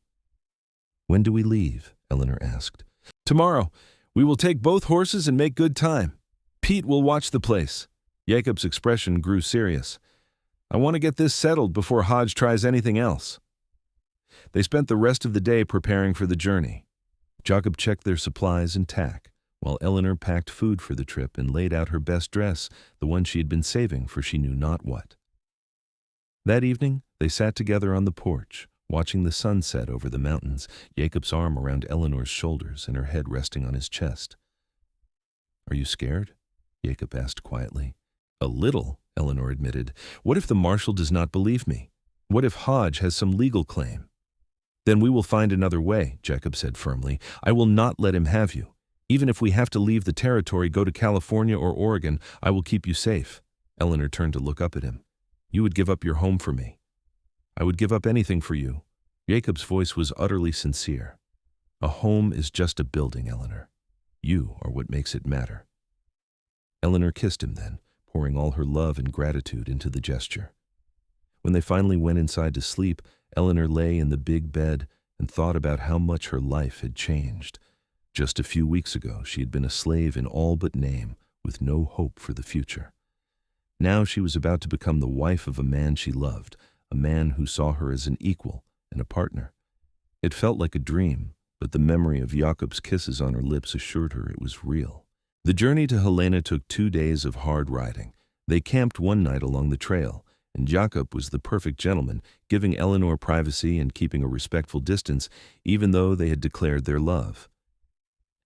When do we leave? Eleanor asked. Tomorrow. We will take both horses and make good time. Pete will watch the place. Jakob's expression grew serious. I want to get this settled before Hodge tries anything else. They spent the rest of the day preparing for the journey. Jakob checked their supplies and tack, while Eleanor packed food for the trip and laid out her best dress, the one she had been saving for she knew not what. That evening, they sat together on the porch, watching the sunset over the mountains, Jakob's arm around Eleanor's shoulders and her head resting on his chest. Are you scared? Jakob asked quietly. A little, Eleanor admitted. What if the marshal does not believe me? What if Hodge has some legal claim? Then we will find another way, Jakob said firmly. I will not let him have you. Even if we have to leave the territory, go to California or Oregon, I will keep you safe. Eleanor turned to look up at him. You would give up your home for me. I would give up anything for you. Jakob's voice was utterly sincere. A home is just a building, Eleanor. You are what makes it matter. Eleanor kissed him then, pouring all her love and gratitude into the gesture. When they finally went inside to sleep, Eleanor lay in the big bed and thought about how much her life had changed. Just a few weeks ago, she had been a slave in all but name, with no hope for the future. Now she was about to become the wife of a man she loved, a man who saw her as an equal and a partner. It felt like a dream, but the memory of Jakob's kisses on her lips assured her it was real. The journey to Helena took 2 days of hard riding. They camped one night along the trail, and Jakob was the perfect gentleman, giving Eleanor privacy and keeping a respectful distance, even though they had declared their love.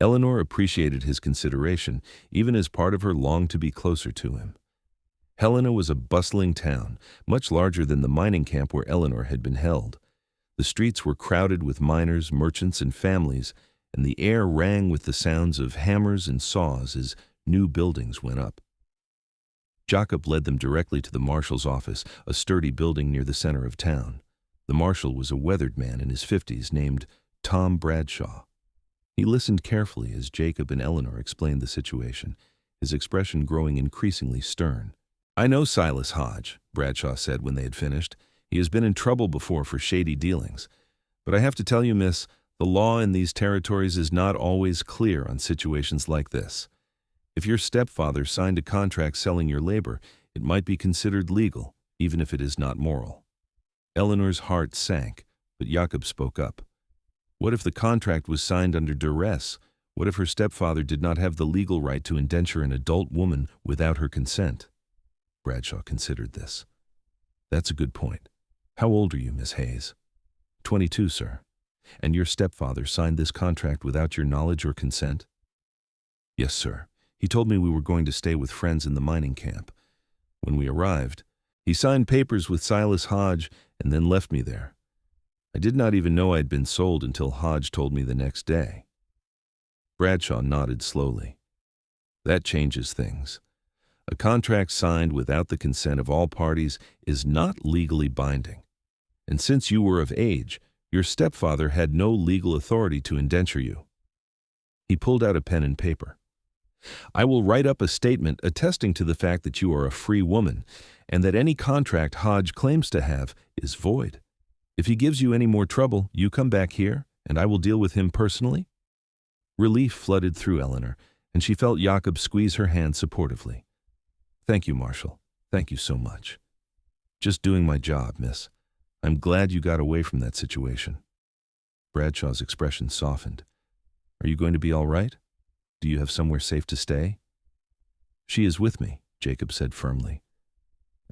Eleanor appreciated his consideration, even as part of her longed to be closer to him. Helena was a bustling town, much larger than the mining camp where Eleanor had been held. The streets were crowded with miners, merchants, and families, and the air rang with the sounds of hammers and saws as new buildings went up. Jakob led them directly to the marshal's office, a sturdy building near the center of town. The marshal was a weathered man in his 50s named Tom Bradshaw. He listened carefully as Jakob and Eleanor explained the situation, his expression growing increasingly stern. I know Silas Hodge, Bradshaw said when they had finished. He has been in trouble before for shady dealings. But I have to tell you, miss, the law in these territories is not always clear on situations like this. If your stepfather signed a contract selling your labor, it might be considered legal, even if it is not moral. Eleanor's heart sank, but Jakob spoke up. What if the contract was signed under duress? What if her stepfather did not have the legal right to indenture an adult woman without her consent? Bradshaw considered this. That's a good point. How old are you, Miss Hayes? 22, sir. And your stepfather signed this contract without your knowledge or consent? Yes, sir. He told me we were going to stay with friends in the mining camp. When we arrived, he signed papers with Silas Hodge and then left me there. I did not even know I had been sold until Hodge told me the next day. Bradshaw nodded slowly. That changes things. A contract signed without the consent of all parties is not legally binding. And since you were of age, your stepfather had no legal authority to indenture you. He pulled out a pen and paper. I will write up a statement attesting to the fact that you are a free woman and that any contract Hodge claims to have is void. If he gives you any more trouble, you come back here, and I will deal with him personally." Relief flooded through Eleanor, and she felt Jakob squeeze her hand supportively. "Thank you, Marshal. Thank you so much. Just doing my job, miss. I'm glad you got away from that situation." Bradshaw's expression softened. "Are you going to be all right? Do you have somewhere safe to stay?" "She is with me," Jakob said firmly.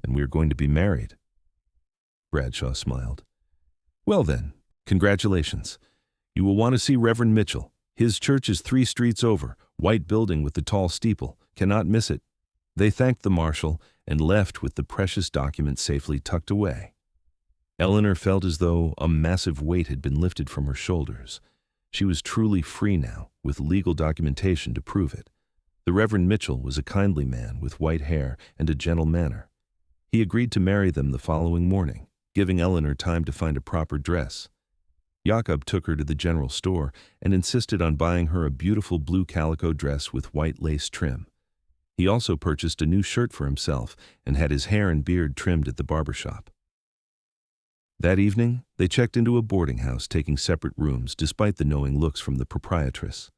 "And we are going to be married." Bradshaw smiled. "Well then, congratulations. You will want to see Reverend Mitchell. His church is 3 streets over, white building with the tall steeple. Cannot miss it." They thanked the marshal and left with the precious document safely tucked away. Eleanor felt as though a massive weight had been lifted from her shoulders. She was truly free now, with legal documentation to prove it. The Reverend Mitchell was a kindly man with white hair and a gentle manner. He agreed to marry them the following morning, giving Eleanor time to find a proper dress. Jakob took her to the general store and insisted on buying her a beautiful blue calico dress with white lace trim. He also purchased a new shirt for himself and had his hair and beard trimmed at the barber shop. That evening, they checked into a boarding house, taking separate rooms despite the knowing looks from the proprietress.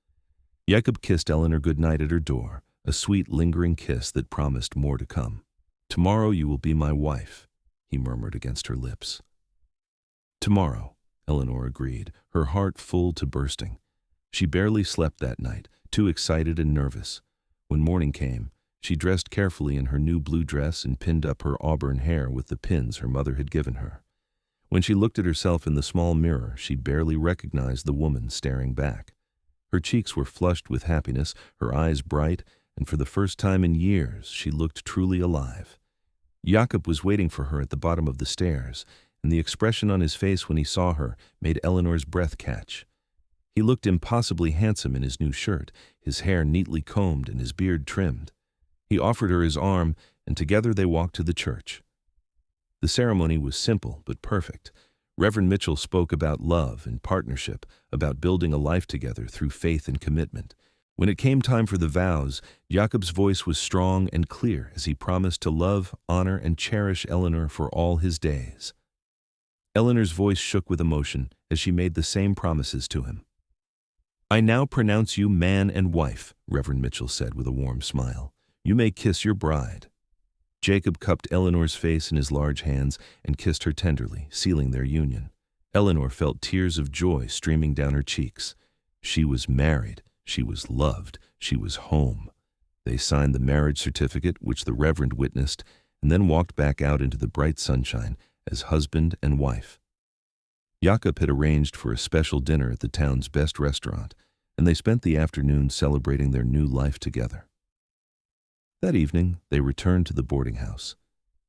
Jakob kissed Eleanor goodnight at her door, a sweet, lingering kiss that promised more to come. "Tomorrow you will be my wife," he murmured against her lips. "Tomorrow," Eleanor agreed, her heart full to bursting. She barely slept that night, too excited and nervous. When morning came, she dressed carefully in her new blue dress and pinned up her auburn hair with the pins her mother had given her. When she looked at herself in the small mirror, she barely recognized the woman staring back. Her cheeks were flushed with happiness, her eyes bright, and for the first time in years, she looked truly alive. Jakob was waiting for her at the bottom of the stairs, and the expression on his face when he saw her made Eleanor's breath catch. He looked impossibly handsome in his new shirt, his hair neatly combed and his beard trimmed. He offered her his arm, and together they walked to the church. The ceremony was simple but perfect. Reverend Mitchell spoke about love and partnership, about building a life together through faith and commitment. When it came time for the vows, Jakob's voice was strong and clear as he promised to love, honor, and cherish Eleanor for all his days. Eleanor's voice shook with emotion as she made the same promises to him. "I now pronounce you man and wife," Reverend Mitchell said with a warm smile. "You may kiss your bride." Jakob cupped Eleanor's face in his large hands and kissed her tenderly, sealing their union. Eleanor felt tears of joy streaming down her cheeks. She was married, she was loved, she was home. They signed the marriage certificate, which the Reverend witnessed, and then walked back out into the bright sunshine as husband and wife. Jakob had arranged for a special dinner at the town's best restaurant, and they spent the afternoon celebrating their new life together. That evening, they returned to the boarding house.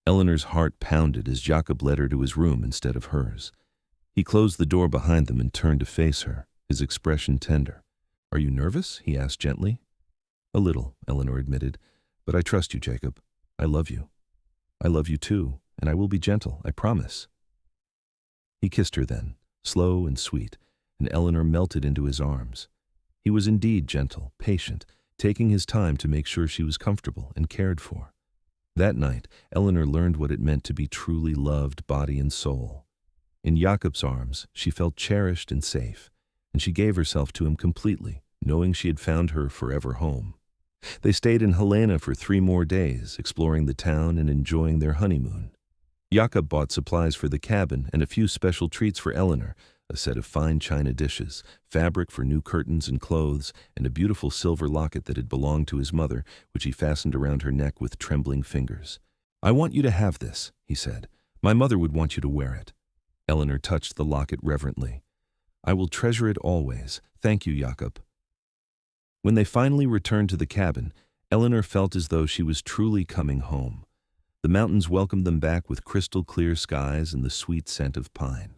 Eleanor's heart pounded as Jakob led her to his room instead of hers. He closed the door behind them and turned to face her, his expression tender. "Are you nervous?" he asked gently. "A little," Eleanor admitted, "but I trust you, Jakob. I love you. I love you too, and I will be gentle, I promise." He kissed her then, slow and sweet, and Eleanor melted into his arms. He was indeed gentle, patient, taking his time to make sure she was comfortable and cared for. That night, Eleanor learned what it meant to be truly loved body and soul. In Jakob's arms, she felt cherished and safe, and she gave herself to him completely, knowing she had found her forever home. They stayed in Helena for 3 more days, exploring the town and enjoying their honeymoon. Jakob bought supplies for the cabin and a few special treats for Eleanor, a set of fine china dishes, fabric for new curtains and clothes, and a beautiful silver locket that had belonged to his mother, which he fastened around her neck with trembling fingers. "I want you to have this," he said. "My mother would want you to wear it." Eleanor touched the locket reverently. "I will treasure it always. Thank you, Jakob." When they finally returned to the cabin, Eleanor felt as though she was truly coming home. The mountains welcomed them back with crystal-clear skies and the sweet scent of pine.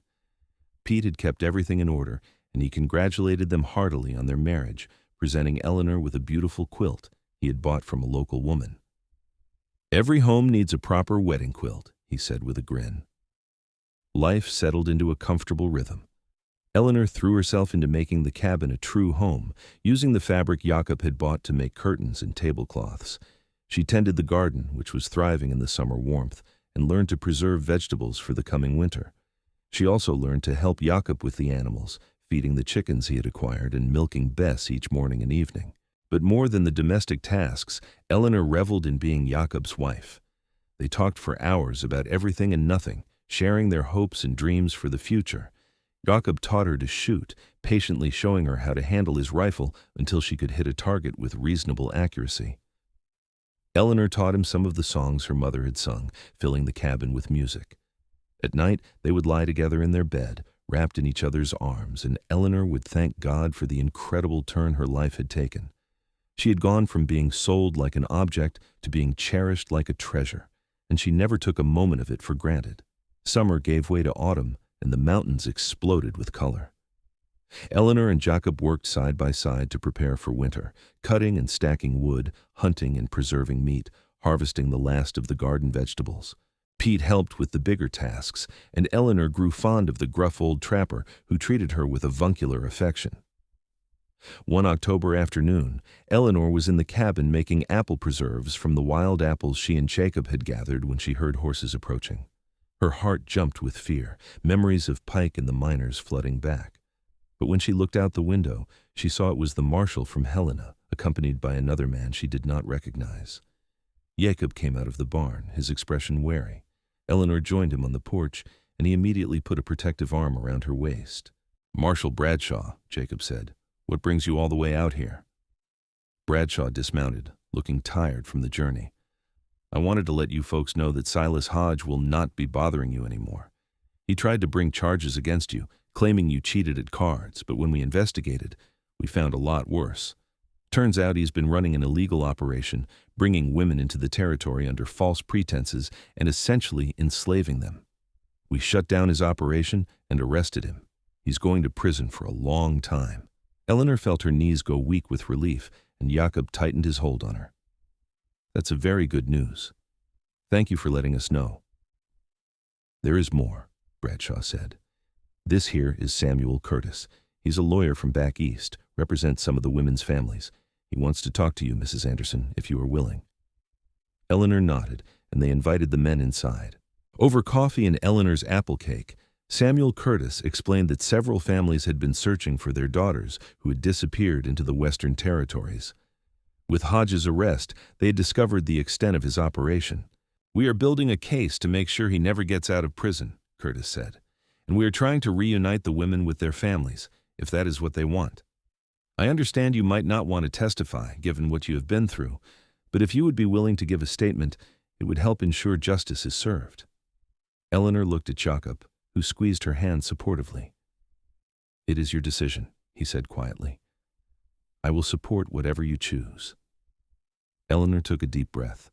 Pete had kept everything in order, and he congratulated them heartily on their marriage, presenting Eleanor with a beautiful quilt he had bought from a local woman. "Every home needs a proper wedding quilt," he said with a grin. Life settled into a comfortable rhythm. Eleanor threw herself into making the cabin a true home, using the fabric Jakob had bought to make curtains and tablecloths. She tended the garden, which was thriving in the summer warmth, and learned to preserve vegetables for the coming winter. She also learned to help Jakob with the animals, feeding the chickens he had acquired and milking Bess each morning and evening. But more than the domestic tasks, Eleanor reveled in being Jakob's wife. They talked for hours about everything and nothing, sharing their hopes and dreams for the future. Jakob taught her to shoot, patiently showing her how to handle his rifle until she could hit a target with reasonable accuracy. Eleanor taught him some of the songs her mother had sung, filling the cabin with music. At night, they would lie together in their bed, wrapped in each other's arms, and Eleanor would thank God for the incredible turn her life had taken. She had gone from being sold like an object to being cherished like a treasure, and she never took a moment of it for granted. Summer gave way to autumn, and the mountains exploded with color. Eleanor and Jakob worked side by side to prepare for winter, cutting and stacking wood, hunting and preserving meat, harvesting the last of the garden vegetables. Pete helped with the bigger tasks, and Eleanor grew fond of the gruff old trapper who treated her with avuncular affection. One October afternoon, Eleanor was in the cabin making apple preserves from the wild apples she and Jakob had gathered when she heard horses approaching. Her heart jumped with fear, memories of Pike and the miners flooding back. But when she looked out the window, she saw it was the marshal from Helena, accompanied by another man she did not recognize. Jakob came out of the barn, his expression wary. Eleanor joined him on the porch, and he immediately put a protective arm around her waist. "Marshal Bradshaw," Jakob said. "What brings you all the way out here?" Bradshaw dismounted, looking tired from the journey. "I wanted to let you folks know that Silas Hodge will not be bothering you anymore. He tried to bring charges against you, claiming you cheated at cards, but when we investigated, we found a lot worse. Turns out he's been running an illegal operation, bringing women into the territory under false pretenses and essentially enslaving them. We shut down his operation and arrested him. He's going to prison for a long time." Eleanor felt her knees go weak with relief, and Jakob tightened his hold on her. "That's a very good news. Thank you for letting us know." "There is more," Bradshaw said. "This here is Samuel Curtis. He's a lawyer from back east, represents some of the women's families. He wants to talk to you, Mrs. Anderson, if you are willing." Eleanor nodded, and they invited the men inside. Over coffee and Eleanor's apple cake, Samuel Curtis explained that several families had been searching for their daughters who had disappeared into the Western Territories. With Hodge's arrest, they had discovered the extent of his operation. "We are building a case to make sure he never gets out of prison," Curtis said, "and we are trying to reunite the women with their families, if that is what they want. I understand you might not want to testify, given what you have been through, but if you would be willing to give a statement, it would help ensure justice is served." Eleanor looked at Jakob, who squeezed her hand supportively. "It is your decision," he said quietly. "I will support whatever you choose." Eleanor took a deep breath.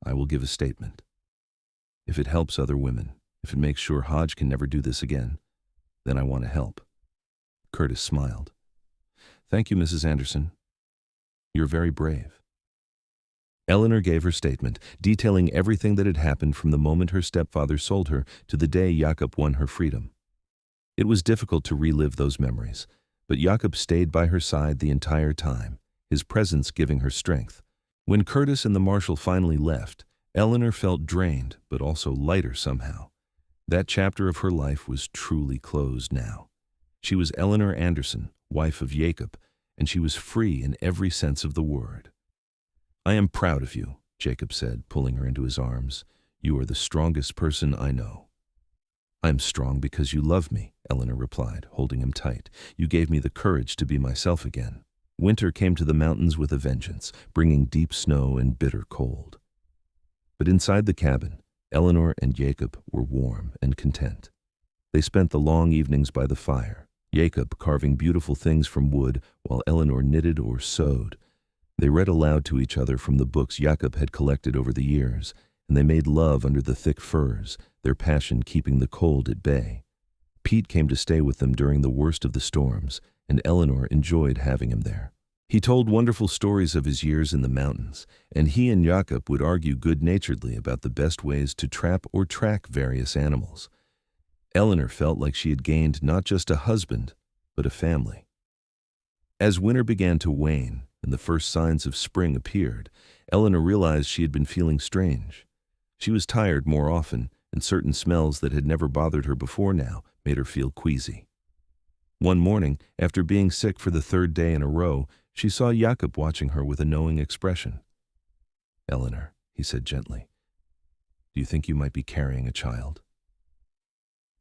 "I will give a statement. If it helps other women, if it makes sure Hodge can never do this again, then I want to help." Curtis smiled. "Thank you, Mrs. Anderson. You're very brave." Eleanor gave her statement, detailing everything that had happened from the moment her stepfather sold her to the day Jakob won her freedom. It was difficult to relive those memories, but Jakob stayed by her side the entire time, his presence giving her strength. When Curtis and the marshal finally left, Eleanor felt drained, but also lighter somehow. That chapter of her life was truly closed now. She was Eleanor Anderson, wife of Jakob, and she was free in every sense of the word. "I am proud of you," Jakob said, pulling her into his arms. "You are the strongest person I know." "I am strong because you love me," Eleanor replied, holding him tight. "You gave me the courage to be myself again." Winter came to the mountains with a vengeance, bringing deep snow and bitter cold. But inside the cabin, Eleanor and Jakob were warm and content. They spent the long evenings by the fire, Jakob carving beautiful things from wood while Eleanor knitted or sewed. They read aloud to each other from the books Jakob had collected over the years, and they made love under the thick firs, their passion keeping the cold at bay. Pete came to stay with them during the worst of the storms, and Eleanor enjoyed having him there. He told wonderful stories of his years in the mountains, and he and Jakob would argue good-naturedly about the best ways to trap or track various animals. Eleanor felt like she had gained not just a husband, but a family. As winter began to wane, and the first signs of spring appeared, Eleanor realized she had been feeling strange. She was tired more often, and certain smells that had never bothered her before now made her feel queasy. One morning, after being sick for the third day in a row, she saw Jakob watching her with a knowing expression. "Eleanor," he said gently, "do you think you might be carrying a child?"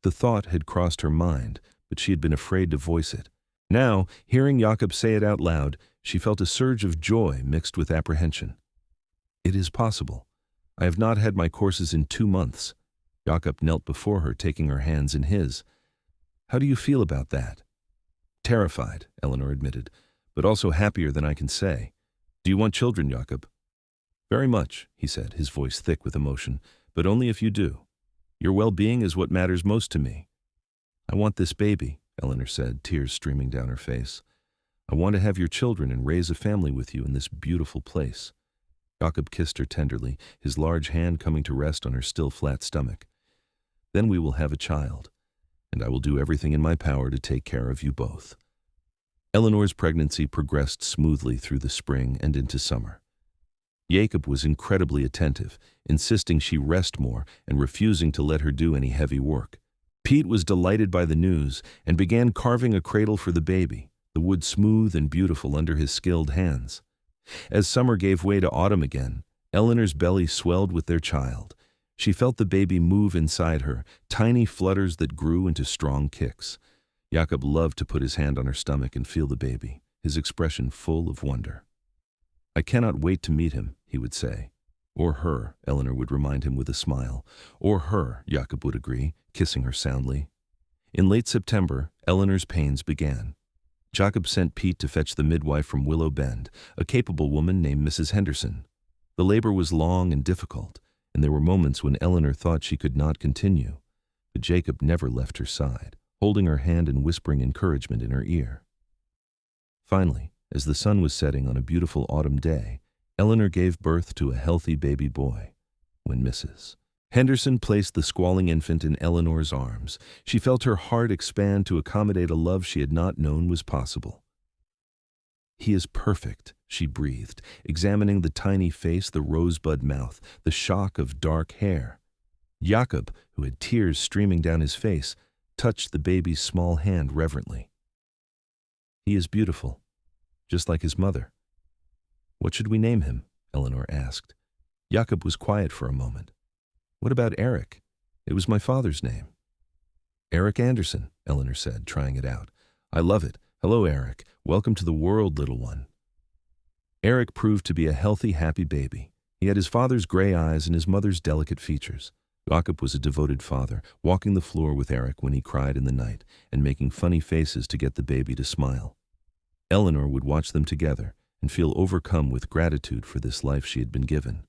The thought had crossed her mind, but she had been afraid to voice it. Now, hearing Jakob say it out loud, she felt a surge of joy mixed with apprehension. "It is possible. I have not had my courses in 2 months." Jakob knelt before her, taking her hands in his. "How do you feel about that?" "Terrified," Eleanor admitted, "but also happier than I can say. Do you want children, Jakob?" "Very much," he said, his voice thick with emotion, "but only if you do. Your well-being is what matters most to me." "I want this baby," Eleanor said, tears streaming down her face. "I want to have your children and raise a family with you in this beautiful place." Jakob kissed her tenderly, his large hand coming to rest on her still flat stomach. "Then we will have a child, and I will do everything in my power to take care of you both." Eleanor's pregnancy progressed smoothly through the spring and into summer. Jakob was incredibly attentive, insisting she rest more and refusing to let her do any heavy work. Pete was delighted by the news and began carving a cradle for the baby, the wood smooth and beautiful under his skilled hands. As summer gave way to autumn again, Eleanor's belly swelled with their child. She felt the baby move inside her, tiny flutters that grew into strong kicks. Jakob loved to put his hand on her stomach and feel the baby, his expression full of wonder. "I cannot wait to meet him," he would say. "Or her," Eleanor would remind him with a smile. "Or her," Jakob would agree, kissing her soundly. In late September, Eleanor's pains began. Jakob sent Pete to fetch the midwife from Willow Bend, a capable woman named Mrs. Henderson. The labor was long and difficult, and there were moments when Eleanor thought she could not continue. But Jakob never left her side, holding her hand and whispering encouragement in her ear. Finally, as the sun was setting on a beautiful autumn day, Eleanor gave birth to a healthy baby boy. When Mrs. Henderson placed the squalling infant in Eleanor's arms, she felt her heart expand to accommodate a love she had not known was possible. "He is perfect," she breathed, examining the tiny face, the rosebud mouth, the shock of dark hair. Jakob, who had tears streaming down his face, touched the baby's small hand reverently. "He is beautiful, just like his mother." "What should we name him?" Eleanor asked. Jakob was quiet for a moment. "What about Eric? It was my father's name." "Eric Anderson," Eleanor said, trying it out. "I love it. Hello, Eric. Welcome to the world, little one." Eric proved to be a healthy, happy baby. He had his father's gray eyes and his mother's delicate features. Jakob was a devoted father, walking the floor with Eric when he cried in the night and making funny faces to get the baby to smile. Eleanor would watch them together and feel overcome with gratitude for this life she had been given.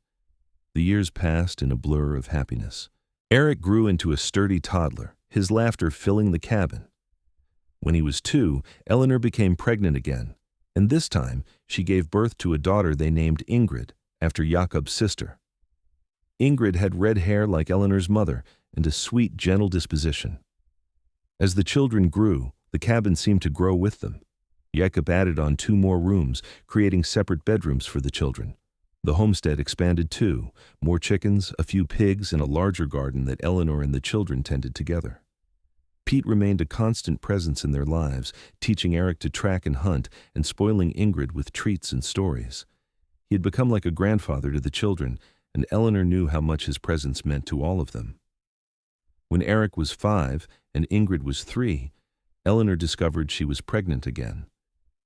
The years passed in a blur of happiness. Eric grew into a sturdy toddler, his laughter filling the cabin. When he was 2, Eleanor became pregnant again, and this time she gave birth to a daughter they named Ingrid, after Jakob's sister. Ingrid had red hair like Eleanor's mother and a sweet, gentle disposition. As the children grew, the cabin seemed to grow with them. Jakob added on 2 more rooms, creating separate bedrooms for the children. The homestead expanded too, more chickens, a few pigs, and a larger garden that Eleanor and the children tended together. Pete remained a constant presence in their lives, teaching Eric to track and hunt and spoiling Ingrid with treats and stories. He had become like a grandfather to the children, and Eleanor knew how much his presence meant to all of them. When Eric was 5 and Ingrid was 3, Eleanor discovered she was pregnant again.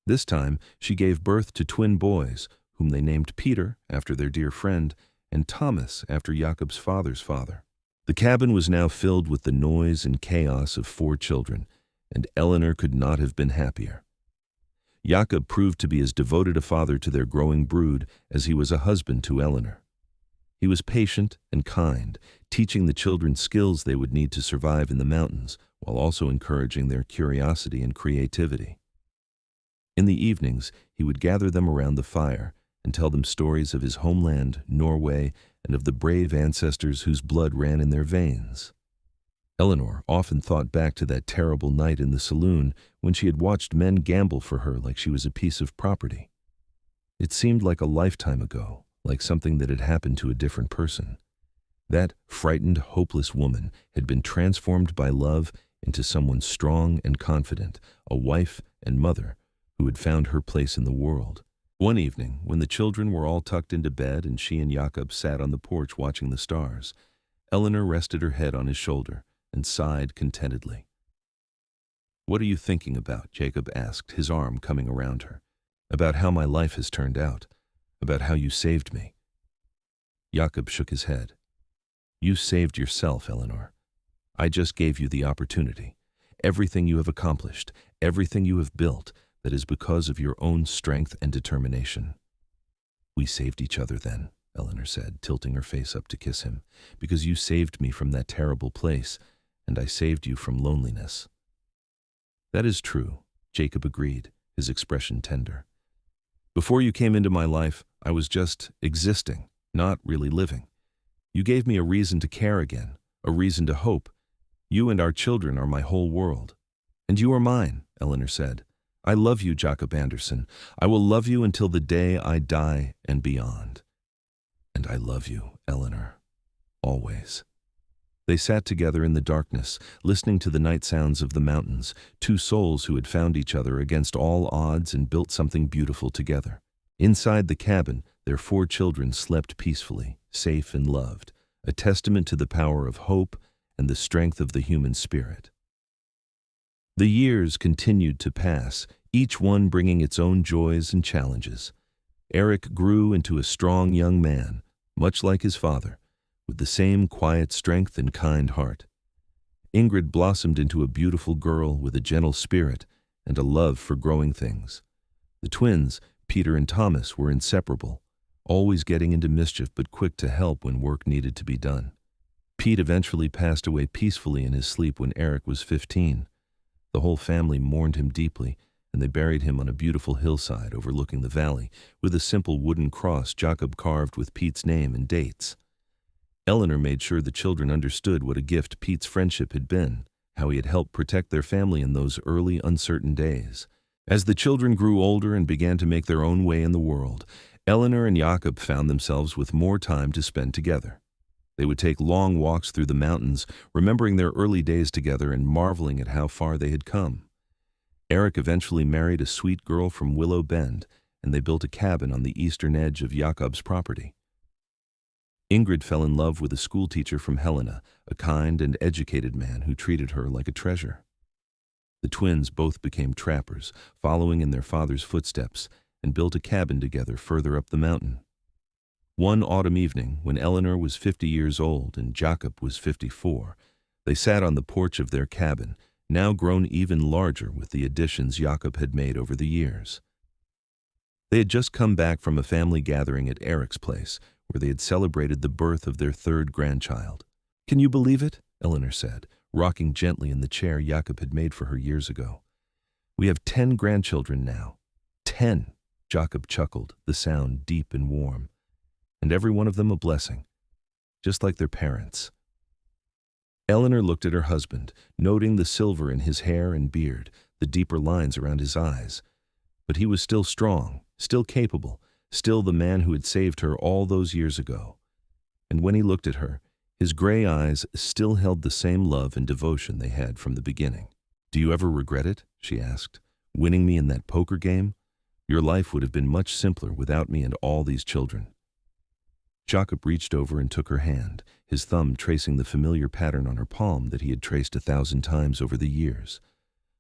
This time, she gave birth to twin boys, whom they named Peter, after their dear friend, and Thomas, after Jakob's father's father. The cabin was now filled with the noise and chaos of 4 children, and Eleanor could not have been happier. Jakob proved to be as devoted a father to their growing brood as he was a husband to Eleanor. He was patient and kind, teaching the children skills they would need to survive in the mountains, while also encouraging their curiosity and creativity. In the evenings, he would gather them around the fire and tell them stories of his homeland, Norway, and of the brave ancestors whose blood ran in their veins. Eleanor often thought back to that terrible night in the saloon when she had watched men gamble for her like she was a piece of property. It seemed like a lifetime ago, like something that had happened to a different person. That frightened, hopeless woman had been transformed by love into someone strong and confident, a wife and mother who had found her place in the world. One evening, when the children were all tucked into bed and she and Jakob sat on the porch watching the stars, Eleanor rested her head on his shoulder and sighed contentedly. "What are you thinking about?" Jakob asked, his arm coming around her. "About how my life has turned out. About how you saved me." Jakob shook his head. "You saved yourself, Eleanor. I just gave you the opportunity. Everything you have accomplished, everything you have built, that is because of your own strength and determination." "We saved each other then," Eleanor said, tilting her face up to kiss him, "because you saved me from that terrible place, and I saved you from loneliness." "That is true," Jakob agreed, his expression tender. "Before you came into my life, I was just existing, not really living. You gave me a reason to care again, a reason to hope. You and our children are my whole world." "And you are mine," Eleanor said. "I love you, Jakob Anderson. I will love you until the day I die and beyond." "And I love you, Eleanor. Always." They sat together in the darkness, listening to the night sounds of the mountains, two souls who had found each other against all odds and built something beautiful together. Inside the cabin, their 4 children slept peacefully, safe and loved, a testament to the power of hope and the strength of the human spirit. The years continued to pass, each one bringing its own joys and challenges. Eric grew into a strong young man, much like his father, with the same quiet strength and kind heart. Ingrid blossomed into a beautiful girl with a gentle spirit and a love for growing things. The twins, Peter and Thomas, were inseparable, always getting into mischief but quick to help when work needed to be done. Pete eventually passed away peacefully in his sleep when Eric was 15. The whole family mourned him deeply, and they buried him on a beautiful hillside overlooking the valley, with a simple wooden cross Jakob carved with Pete's name and dates. Eleanor made sure the children understood what a gift Pete's friendship had been, how he had helped protect their family in those early, uncertain days. As the children grew older and began to make their own way in the world, Eleanor and Jakob found themselves with more time to spend together. They would take long walks through the mountains, remembering their early days together and marveling at how far they had come. Eric eventually married a sweet girl from Willow Bend, and they built a cabin on the eastern edge of Jakob's property. Ingrid fell in love with a schoolteacher from Helena, a kind and educated man who treated her like a treasure. The twins both became trappers, following in their father's footsteps, and built a cabin together further up the mountain. One autumn evening, when Eleanor was 50 years old and Jakob was 54, they sat on the porch of their cabin, now grown even larger with the additions Jakob had made over the years. They had just come back from a family gathering at Eric's place, where they had celebrated the birth of their 3rd grandchild. "Can you believe it?" Eleanor said, rocking gently in the chair Jakob had made for her years ago. "We have 10 grandchildren now." 10, Jakob chuckled, the sound deep and warm. "And every one of them a blessing, just like their parents." Eleanor looked at her husband, noting the silver in his hair and beard, the deeper lines around his eyes. But he was still strong, still capable, still the man who had saved her all those years ago. And when he looked at her, his gray eyes still held the same love and devotion they had from the beginning. "Do you ever regret it?" she asked. "Winning me in that poker game? Your life would have been much simpler without me and all these children." Jakob reached over and took her hand, his thumb tracing the familiar pattern on her palm that he had traced 1,000 times over the years.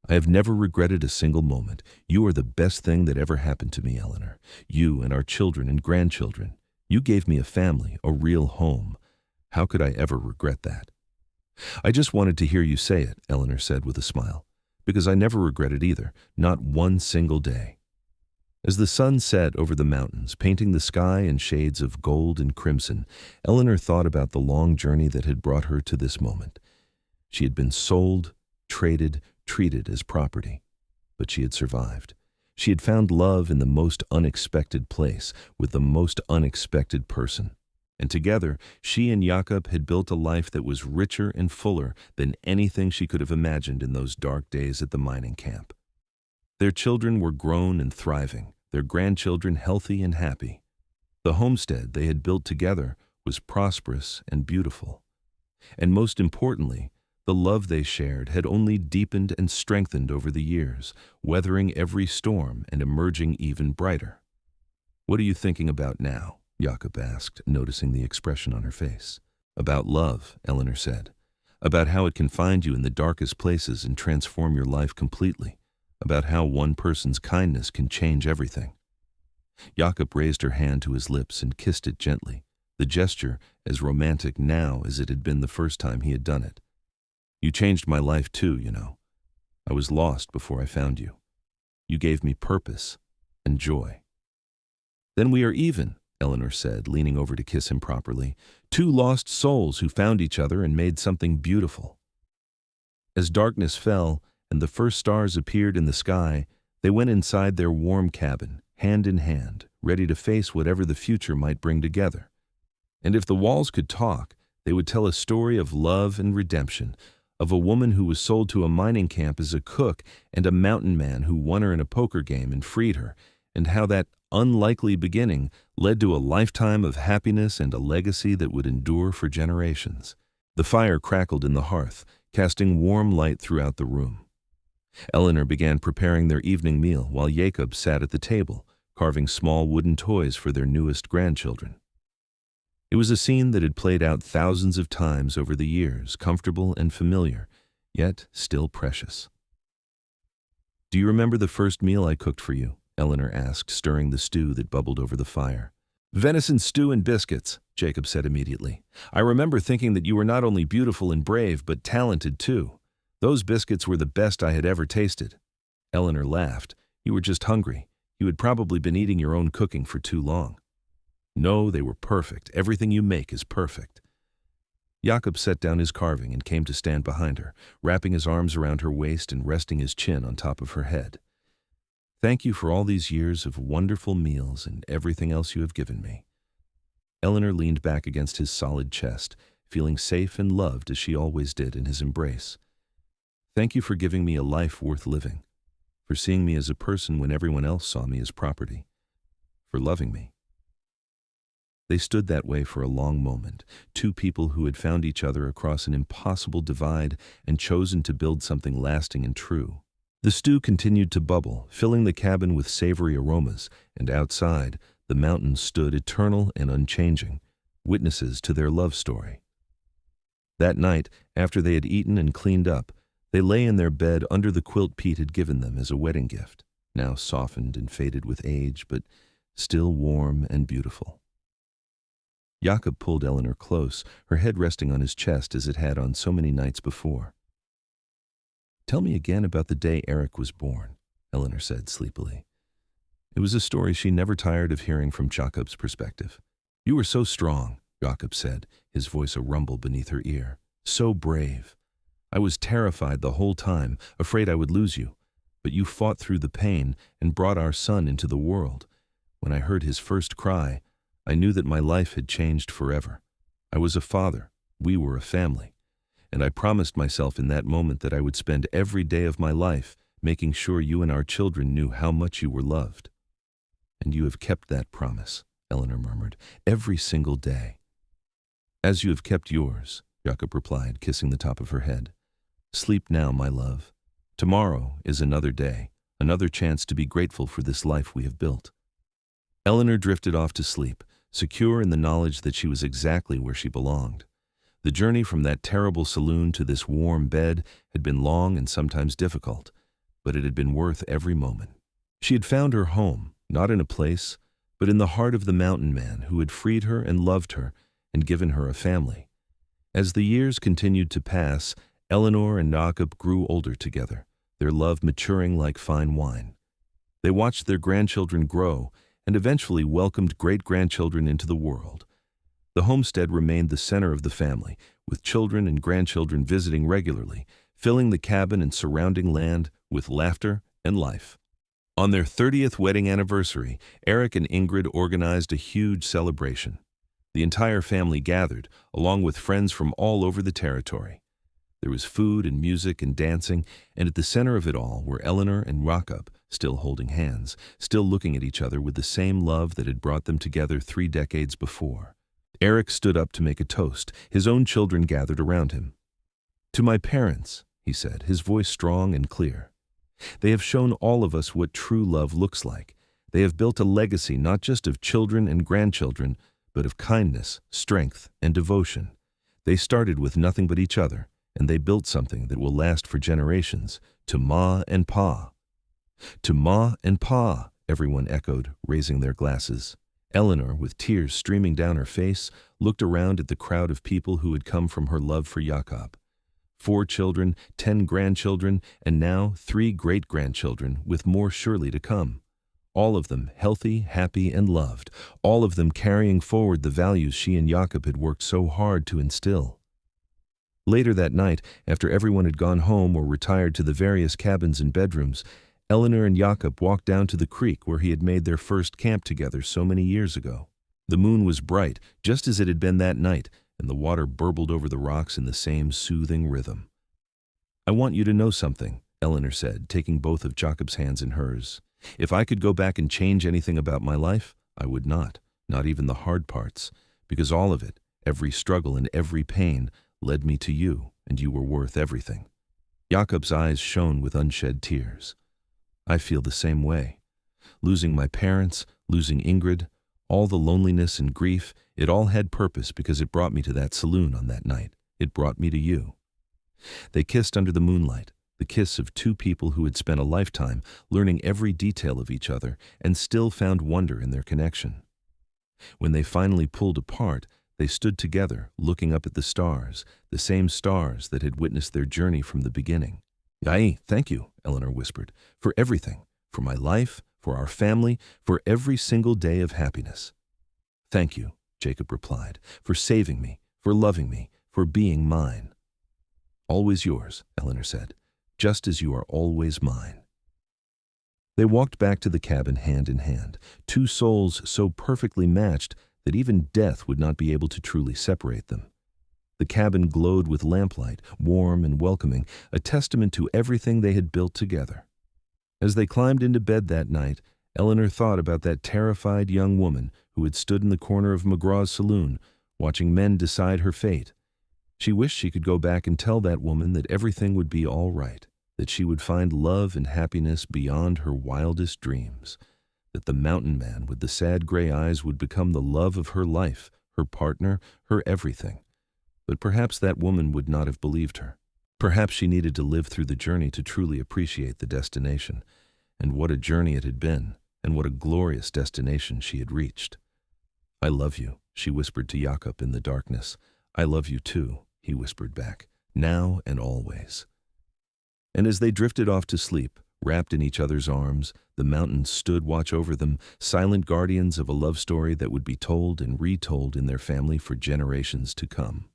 "I have never regretted a single moment. You are the best thing that ever happened to me, Eleanor. You and our children and grandchildren. You gave me a family, a real home. How could I ever regret that?" "I just wanted to hear you say it," Eleanor said with a smile, "because I never regret it either, not one single day." As the sun set over the mountains, painting the sky in shades of gold and crimson, Eleanor thought about the long journey that had brought her to this moment. She had been sold, traded, treated as property, but she had survived. She had found love in the most unexpected place, with the most unexpected person. And together, she and Jakob had built a life that was richer and fuller than anything she could have imagined in those dark days at the mining camp. Their children were grown and thriving, their grandchildren healthy and happy. The homestead they had built together, was prosperous and beautiful. And most importantly, the love they shared had only deepened and strengthened over the years, weathering every storm and emerging even brighter. "What are you thinking about now?" Jakob asked, noticing the expression on her face. "About love," Eleanor said. "About how it can find you in the darkest places and transform your life completely. About how one person's kindness can change everything." Jakob raised her hand to his lips and kissed it gently, the gesture as romantic now as it had been the first time he had done it. "You changed my life too, you know. I was lost before I found you. You gave me purpose and joy." "Then we are even," Eleanor said, leaning over to kiss him properly. "Two lost souls who found each other and made something beautiful." As darkness fell and the first stars appeared in the sky, they went inside their warm cabin, hand in hand, ready to face whatever the future might bring together. And if the walls could talk, they would tell a story of love and redemption, of a woman who was sold to a mining camp as a cook and a mountain man who won her in a poker game and freed her, and how that unlikely beginning led to a lifetime of happiness and a legacy that would endure for generations. The fire crackled in the hearth, casting warm light throughout the room. Eleanor began preparing their evening meal while Jakob sat at the table, carving small wooden toys for their newest grandchildren. It was a scene that had played out thousands of times over the years, comfortable and familiar, yet still precious. "Do you remember the first meal I cooked for you?" Eleanor asked, stirring the stew that bubbled over the fire. "Venison stew and biscuits," Jakob said immediately. "I remember thinking that you were not only beautiful and brave, but talented too. Those biscuits were the best I had ever tasted." Eleanor laughed. "You were just hungry. You had probably been eating your own cooking for too long." "No, they were perfect. Everything you make is perfect." Jakob set down his carving and came to stand behind her, wrapping his arms around her waist and resting his chin on top of her head. "Thank you for all these years of wonderful meals and everything else you have given me." Eleanor leaned back against his solid chest, feeling safe and loved as she always did in his embrace. "Thank you for giving me a life worth living, for seeing me as a person when everyone else saw me as property, for loving me." They stood that way for a long moment, two people who had found each other across an impossible divide and chosen to build something lasting and true. The stew continued to bubble, filling the cabin with savory aromas, and outside, the mountains stood eternal and unchanging, witnesses to their love story. That night, after they had eaten and cleaned up, they lay in their bed under the quilt Pete had given them as a wedding gift, now softened and faded with age, but still warm and beautiful. Jakob pulled Eleanor close, her head resting on his chest as it had on so many nights before. "Tell me again about the day Eric was born," Eleanor said sleepily. It was a story she never tired of hearing from Jakob's perspective. "You were so strong," Jakob said, his voice a rumble beneath her ear. "So brave. I was terrified the whole time, afraid I would lose you. But you fought through the pain and brought our son into the world. When I heard his first cry, I knew that my life had changed forever. I was a father. We were a family. And I promised myself in that moment that I would spend every day of my life making sure you and our children knew how much you were loved." "And you have kept that promise," Eleanor murmured, "every single day." "As you have kept yours," Jakob replied, kissing the top of her head. "Sleep now, my love. Tomorrow is another day, another chance to be grateful for this life we have built." Eleanor drifted off to sleep, secure in the knowledge that she was exactly where she belonged. The journey from that terrible saloon to this warm bed had been long and sometimes difficult, but it had been worth every moment. She had found her home, not in a place, but in the heart of the mountain man who had freed her and loved her and given her a family. As the years continued to pass, Eleanor and Jakob grew older together, their love maturing like fine wine. They watched their grandchildren grow and eventually welcomed great-grandchildren into the world. The homestead remained the center of the family, with children and grandchildren visiting regularly, filling the cabin and surrounding land with laughter and life. On their 30th wedding anniversary, Eric and Ingrid organized a huge celebration. The entire family gathered, along with friends from all over the territory. There was food and music and dancing, and at the center of it all were Eleanor and Jakob, still holding hands, still looking at each other with the same love that had brought them together 3 decades before. Eric stood up to make a toast. His own children gathered around him. "To my parents," he said, his voice strong and clear. "They have shown all of us what true love looks like. They have built a legacy not just of children and grandchildren, but of kindness, strength, and devotion. They started with nothing but each other, and they built something that will last for generations. To Ma and Pa." "To Ma and Pa," everyone echoed, raising their glasses. Eleanor, with tears streaming down her face, looked around at the crowd of people who had come from her love for Jakob. 4 children, 10 grandchildren, and now 3 great-grandchildren, with more surely to come. All of them healthy, happy, and loved. All of them carrying forward the values she and Jakob had worked so hard to instill. Later that night, after everyone had gone home or retired to the various cabins and bedrooms, Eleanor and Jakob walked down to the creek where he had made their first camp together so many years ago. The moon was bright, just as it had been that night, and the water burbled over the rocks in the same soothing rhythm. "I want you to know something," Eleanor said, taking both of Jakob's hands in hers. "If I could go back and change anything about my life, I would not even the hard parts, because all of it, every struggle and every pain, led me to you, and you were worth everything." Jakob's eyes shone with unshed tears. "I feel the same way. Losing my parents, losing Ingrid, all the loneliness and grief, it all had purpose because it brought me to that saloon on that night. It brought me to you." They kissed under the moonlight, the kiss of 2 people who had spent a lifetime learning every detail of each other and still found wonder in their connection. When they finally pulled apart, they stood together, looking up at the stars, the same stars that had witnessed their journey from the beginning. "Aye, thank you," Eleanor whispered, "for everything, for my life, for our family, for every single day of happiness." "Thank you," Jakob replied, "for saving me, for loving me, for being mine." "Always yours," Eleanor said, "just as you are always mine." They walked back to the cabin hand in hand, 2 souls so perfectly matched that even death would not be able to truly separate them. The cabin glowed with lamplight, warm and welcoming, a testament to everything they had built together. As they climbed into bed that night, Eleanor thought about that terrified young woman who had stood in the corner of McGraw's saloon, watching men decide her fate. She wished she could go back and tell that woman that everything would be all right, that she would find love and happiness beyond her wildest dreams, that the mountain man with the sad gray eyes would become the love of her life, her partner, her everything. But perhaps that woman would not have believed her. Perhaps she needed to live through the journey to truly appreciate the destination. And what a journey it had been, and what a glorious destination she had reached. "I love you," she whispered to Jakob in the darkness. "I love you too," he whispered back, "now and always." And as they drifted off to sleep, wrapped in each other's arms, the mountains stood watch over them, silent guardians of a love story that would be told and retold in their family for generations to come.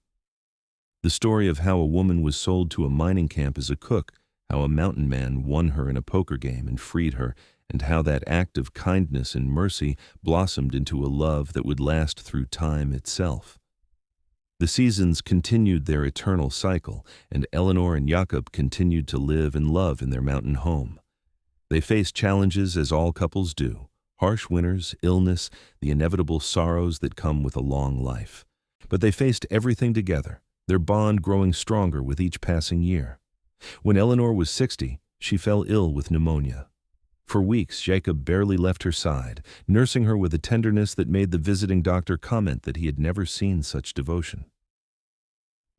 The story of how a woman was sold to a mining camp as a cook, how a mountain man won her in a poker game and freed her, and how that act of kindness and mercy blossomed into a love that would last through time itself. The seasons continued their eternal cycle, and Eleanor and Jakob continued to live and love in their mountain home. They faced challenges as all couples do, harsh winters, illness, the inevitable sorrows that come with a long life. But they faced everything together, their bond growing stronger with each passing year. When Eleanor was 60, she fell ill with pneumonia. For weeks, Jakob barely left her side, nursing her with a tenderness that made the visiting doctor comment that he had never seen such devotion.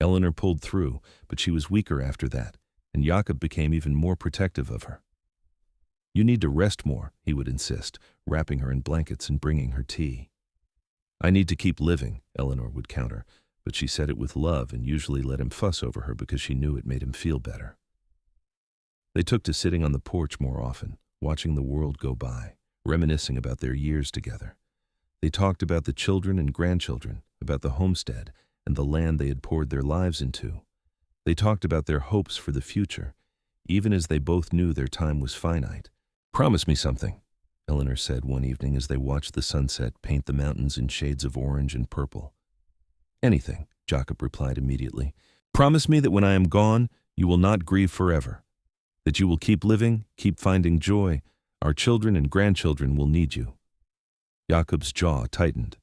Eleanor pulled through, but she was weaker after that, and Jakob became even more protective of her. "You need to rest more," he would insist, wrapping her in blankets and bringing her tea. "I need to keep living," Eleanor would counter, but she said it with love and usually let him fuss over her because she knew it made him feel better. They took to sitting on the porch more often, watching the world go by, reminiscing about their years together. They talked about the children and grandchildren, about the homestead, and the land they had poured their lives into. They talked about their hopes for the future, even as they both knew their time was finite. "Promise me something," Eleanor said one evening as they watched the sunset paint the mountains in shades of orange and purple. "Anything," Jakob replied immediately. "Promise me that when I am gone, you will not grieve forever. That you will keep living, keep finding joy. Our children and grandchildren will need you." Jakob's jaw tightened.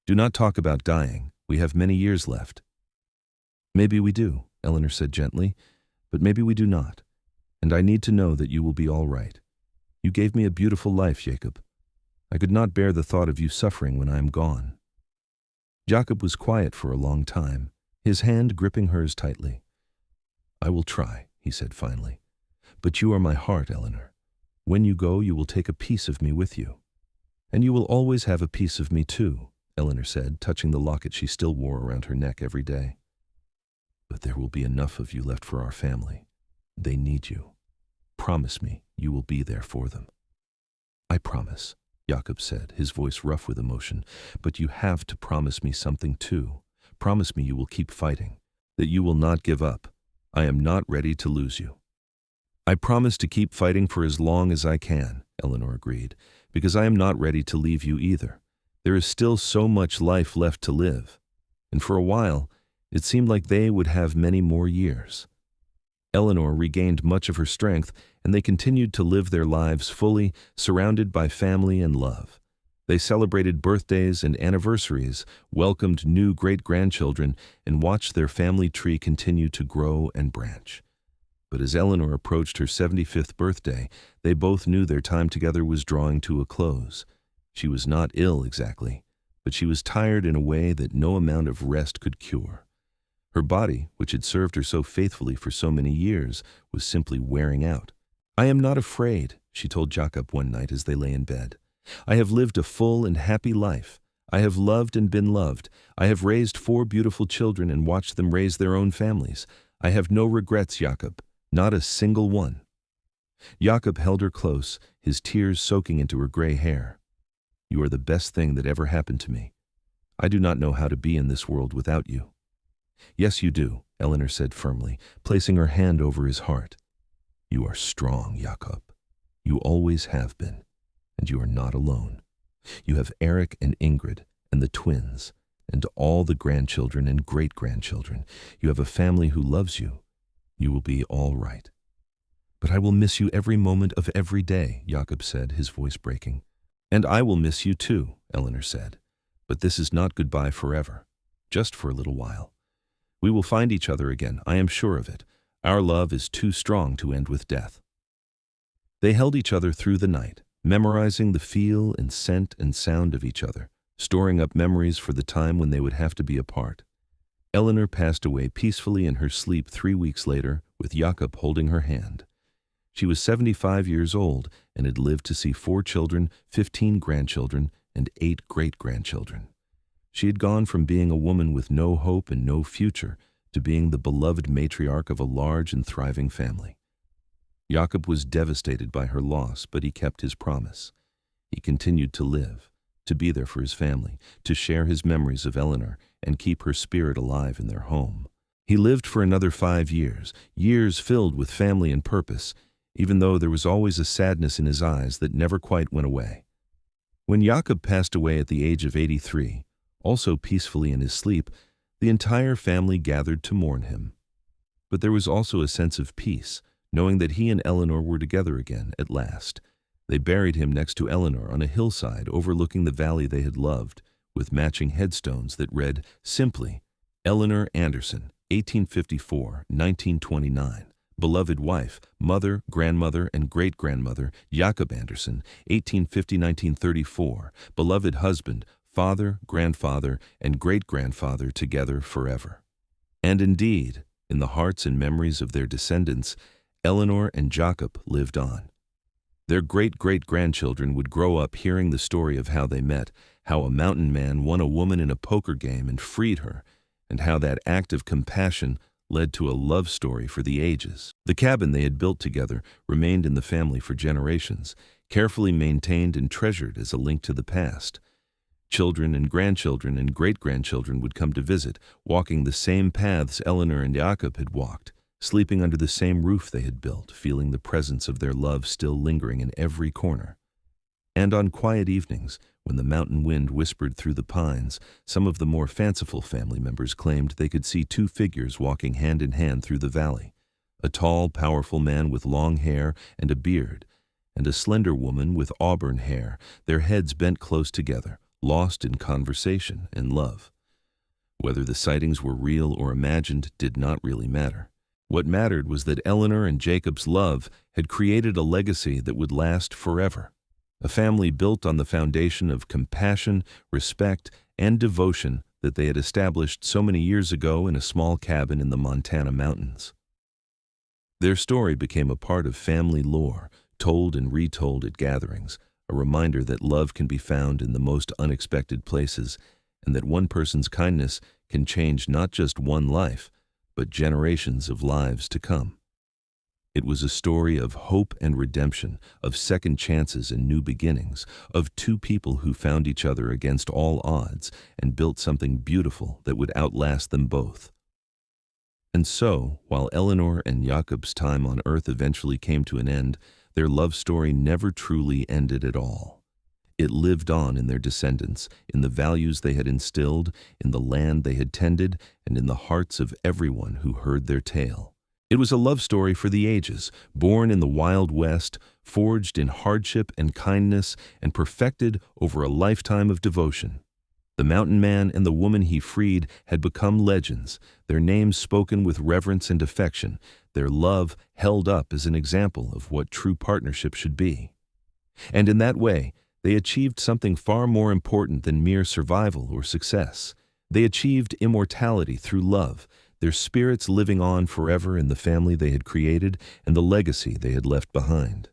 Do not talk about dying. We have many years left. Maybe we do, Eleanor said gently, but maybe we do not. And I need to know that you will be all right. You gave me a beautiful life, Jakob. I could not bear the thought of you suffering when I am gone. Jakob was quiet for a long time, his hand gripping hers tightly. I will try, he said finally. But you are my heart, Eleanor. When you go, you will take a piece of me with you. And you will always have a piece of me too, Eleanor said, touching the locket she still wore around her neck every day. But there will be enough of you left for our family. They need you. Promise me you will be there for them. I promise, Jakob said, his voice rough with emotion, but you have to promise me something too. Promise me you will keep fighting, that you will not give up. I am not ready to lose you. I promise to keep fighting for as long as I can, Eleanor agreed, because I am not ready to leave you either. There is still so much life left to live, and for a while, it seemed like they would have many more years. Eleanor regained much of her strength, and they continued to live their lives fully, surrounded by family and love. They celebrated birthdays and anniversaries, welcomed new great-grandchildren, and watched their family tree continue to grow and branch. But as Eleanor approached her 75th birthday, they both knew their time together was drawing to a close. She was not ill exactly, but she was tired in a way that no amount of rest could cure. Her body, which had served her so faithfully for so many years, was simply wearing out. I am not afraid, she told Jakob one night as they lay in bed. I have lived a full and happy life. I have loved and been loved. I have raised 4 beautiful children and watched them raise their own families. I have no regrets, Jakob, not a single one. Jakob held her close, his tears soaking into her gray hair. You are the best thing that ever happened to me. I do not know how to be in this world without you. Yes, you do, Eleanor said firmly, placing her hand over his heart. You are strong, Jakob. You always have been, and you are not alone. You have Eric and Ingrid, and the twins, and all the grandchildren and great-grandchildren. You have a family who loves you. You will be all right. But I will miss you every moment of every day, Jakob said, his voice breaking. And I will miss you too, Eleanor said. But this is not goodbye forever, just for a little while. We will find each other again, I am sure of it. Our love is too strong to end with death. They held each other through the night, memorizing the feel and scent and sound of each other, storing up memories for the time when they would have to be apart. Eleanor passed away peacefully in her sleep 3 weeks later, with Jakob holding her hand. She was 75 years old and had lived to see 4 children, 15 grandchildren, and 8 great-grandchildren. She had gone from being a woman with no hope and no future to being the beloved matriarch of a large and thriving family. Jakob was devastated by her loss, but he kept his promise. He continued to live, to be there for his family, to share his memories of Eleanor and keep her spirit alive in their home. He lived for another 5 years, years filled with family and purpose, even though there was always a sadness in his eyes that never quite went away. When Jakob passed away at the age of 83, also peacefully in his sleep, the entire family gathered to mourn him. But there was also a sense of peace, knowing that he and Eleanor were together again at last. They buried him next to Eleanor on a hillside overlooking the valley they had loved, with matching headstones that read simply, Eleanor Anderson, 1854-1929, beloved wife, mother, grandmother, and great-grandmother, Jakob Anderson, 1850-1934, beloved husband, father, grandfather, and great-grandfather together forever. And indeed, in the hearts and memories of their descendants, Eleanor and Jakob lived on. Their great-great-grandchildren would grow up hearing the story of how they met, how a mountain man won a woman in a poker game and freed her, and how that act of compassion led to a love story for the ages. The cabin they had built together remained in the family for generations, carefully maintained and treasured as a link to the past. Children and grandchildren and great-grandchildren would come to visit, walking the same paths Eleanor and Jakob had walked, sleeping under the same roof they had built, feeling the presence of their love still lingering in every corner. And on quiet evenings, when the mountain wind whispered through the pines, some of the more fanciful family members claimed they could see 2 figures walking hand in hand through the valley, a tall, powerful man with long hair and a beard, and a slender woman with auburn hair, their heads bent close together, lost in conversation and love. Whether the sightings were real or imagined did not really matter. What mattered was that Eleanor and Jacob's love had created a legacy that would last forever. A family built on the foundation of compassion, respect, and devotion that they had established so many years ago in a small cabin in the Montana mountains. Their story became a part of family lore, told and retold at gatherings, a reminder that love can be found in the most unexpected places, and that one person's kindness can change not just one life, but generations of lives to come. It was a story of hope and redemption, of second chances and new beginnings, of two people who found each other against all odds and built something beautiful that would outlast them both. And so, while Eleanor and Jakob's time on earth eventually came to an end, their love story never truly ended at all. It lived on in their descendants, in the values they had instilled, in the land they had tended, and in the hearts of everyone who heard their tale. It was a love story for the ages, born in the Wild West, forged in hardship and kindness, and perfected over a lifetime of devotion. The mountain man and the woman he freed had become legends, their names spoken with reverence and affection, their love held up as an example of what true partnership should be. And in that way, they achieved something far more important than mere survival or success. They achieved immortality through love, their spirits living on forever in the family they had created and the legacy they had left behind.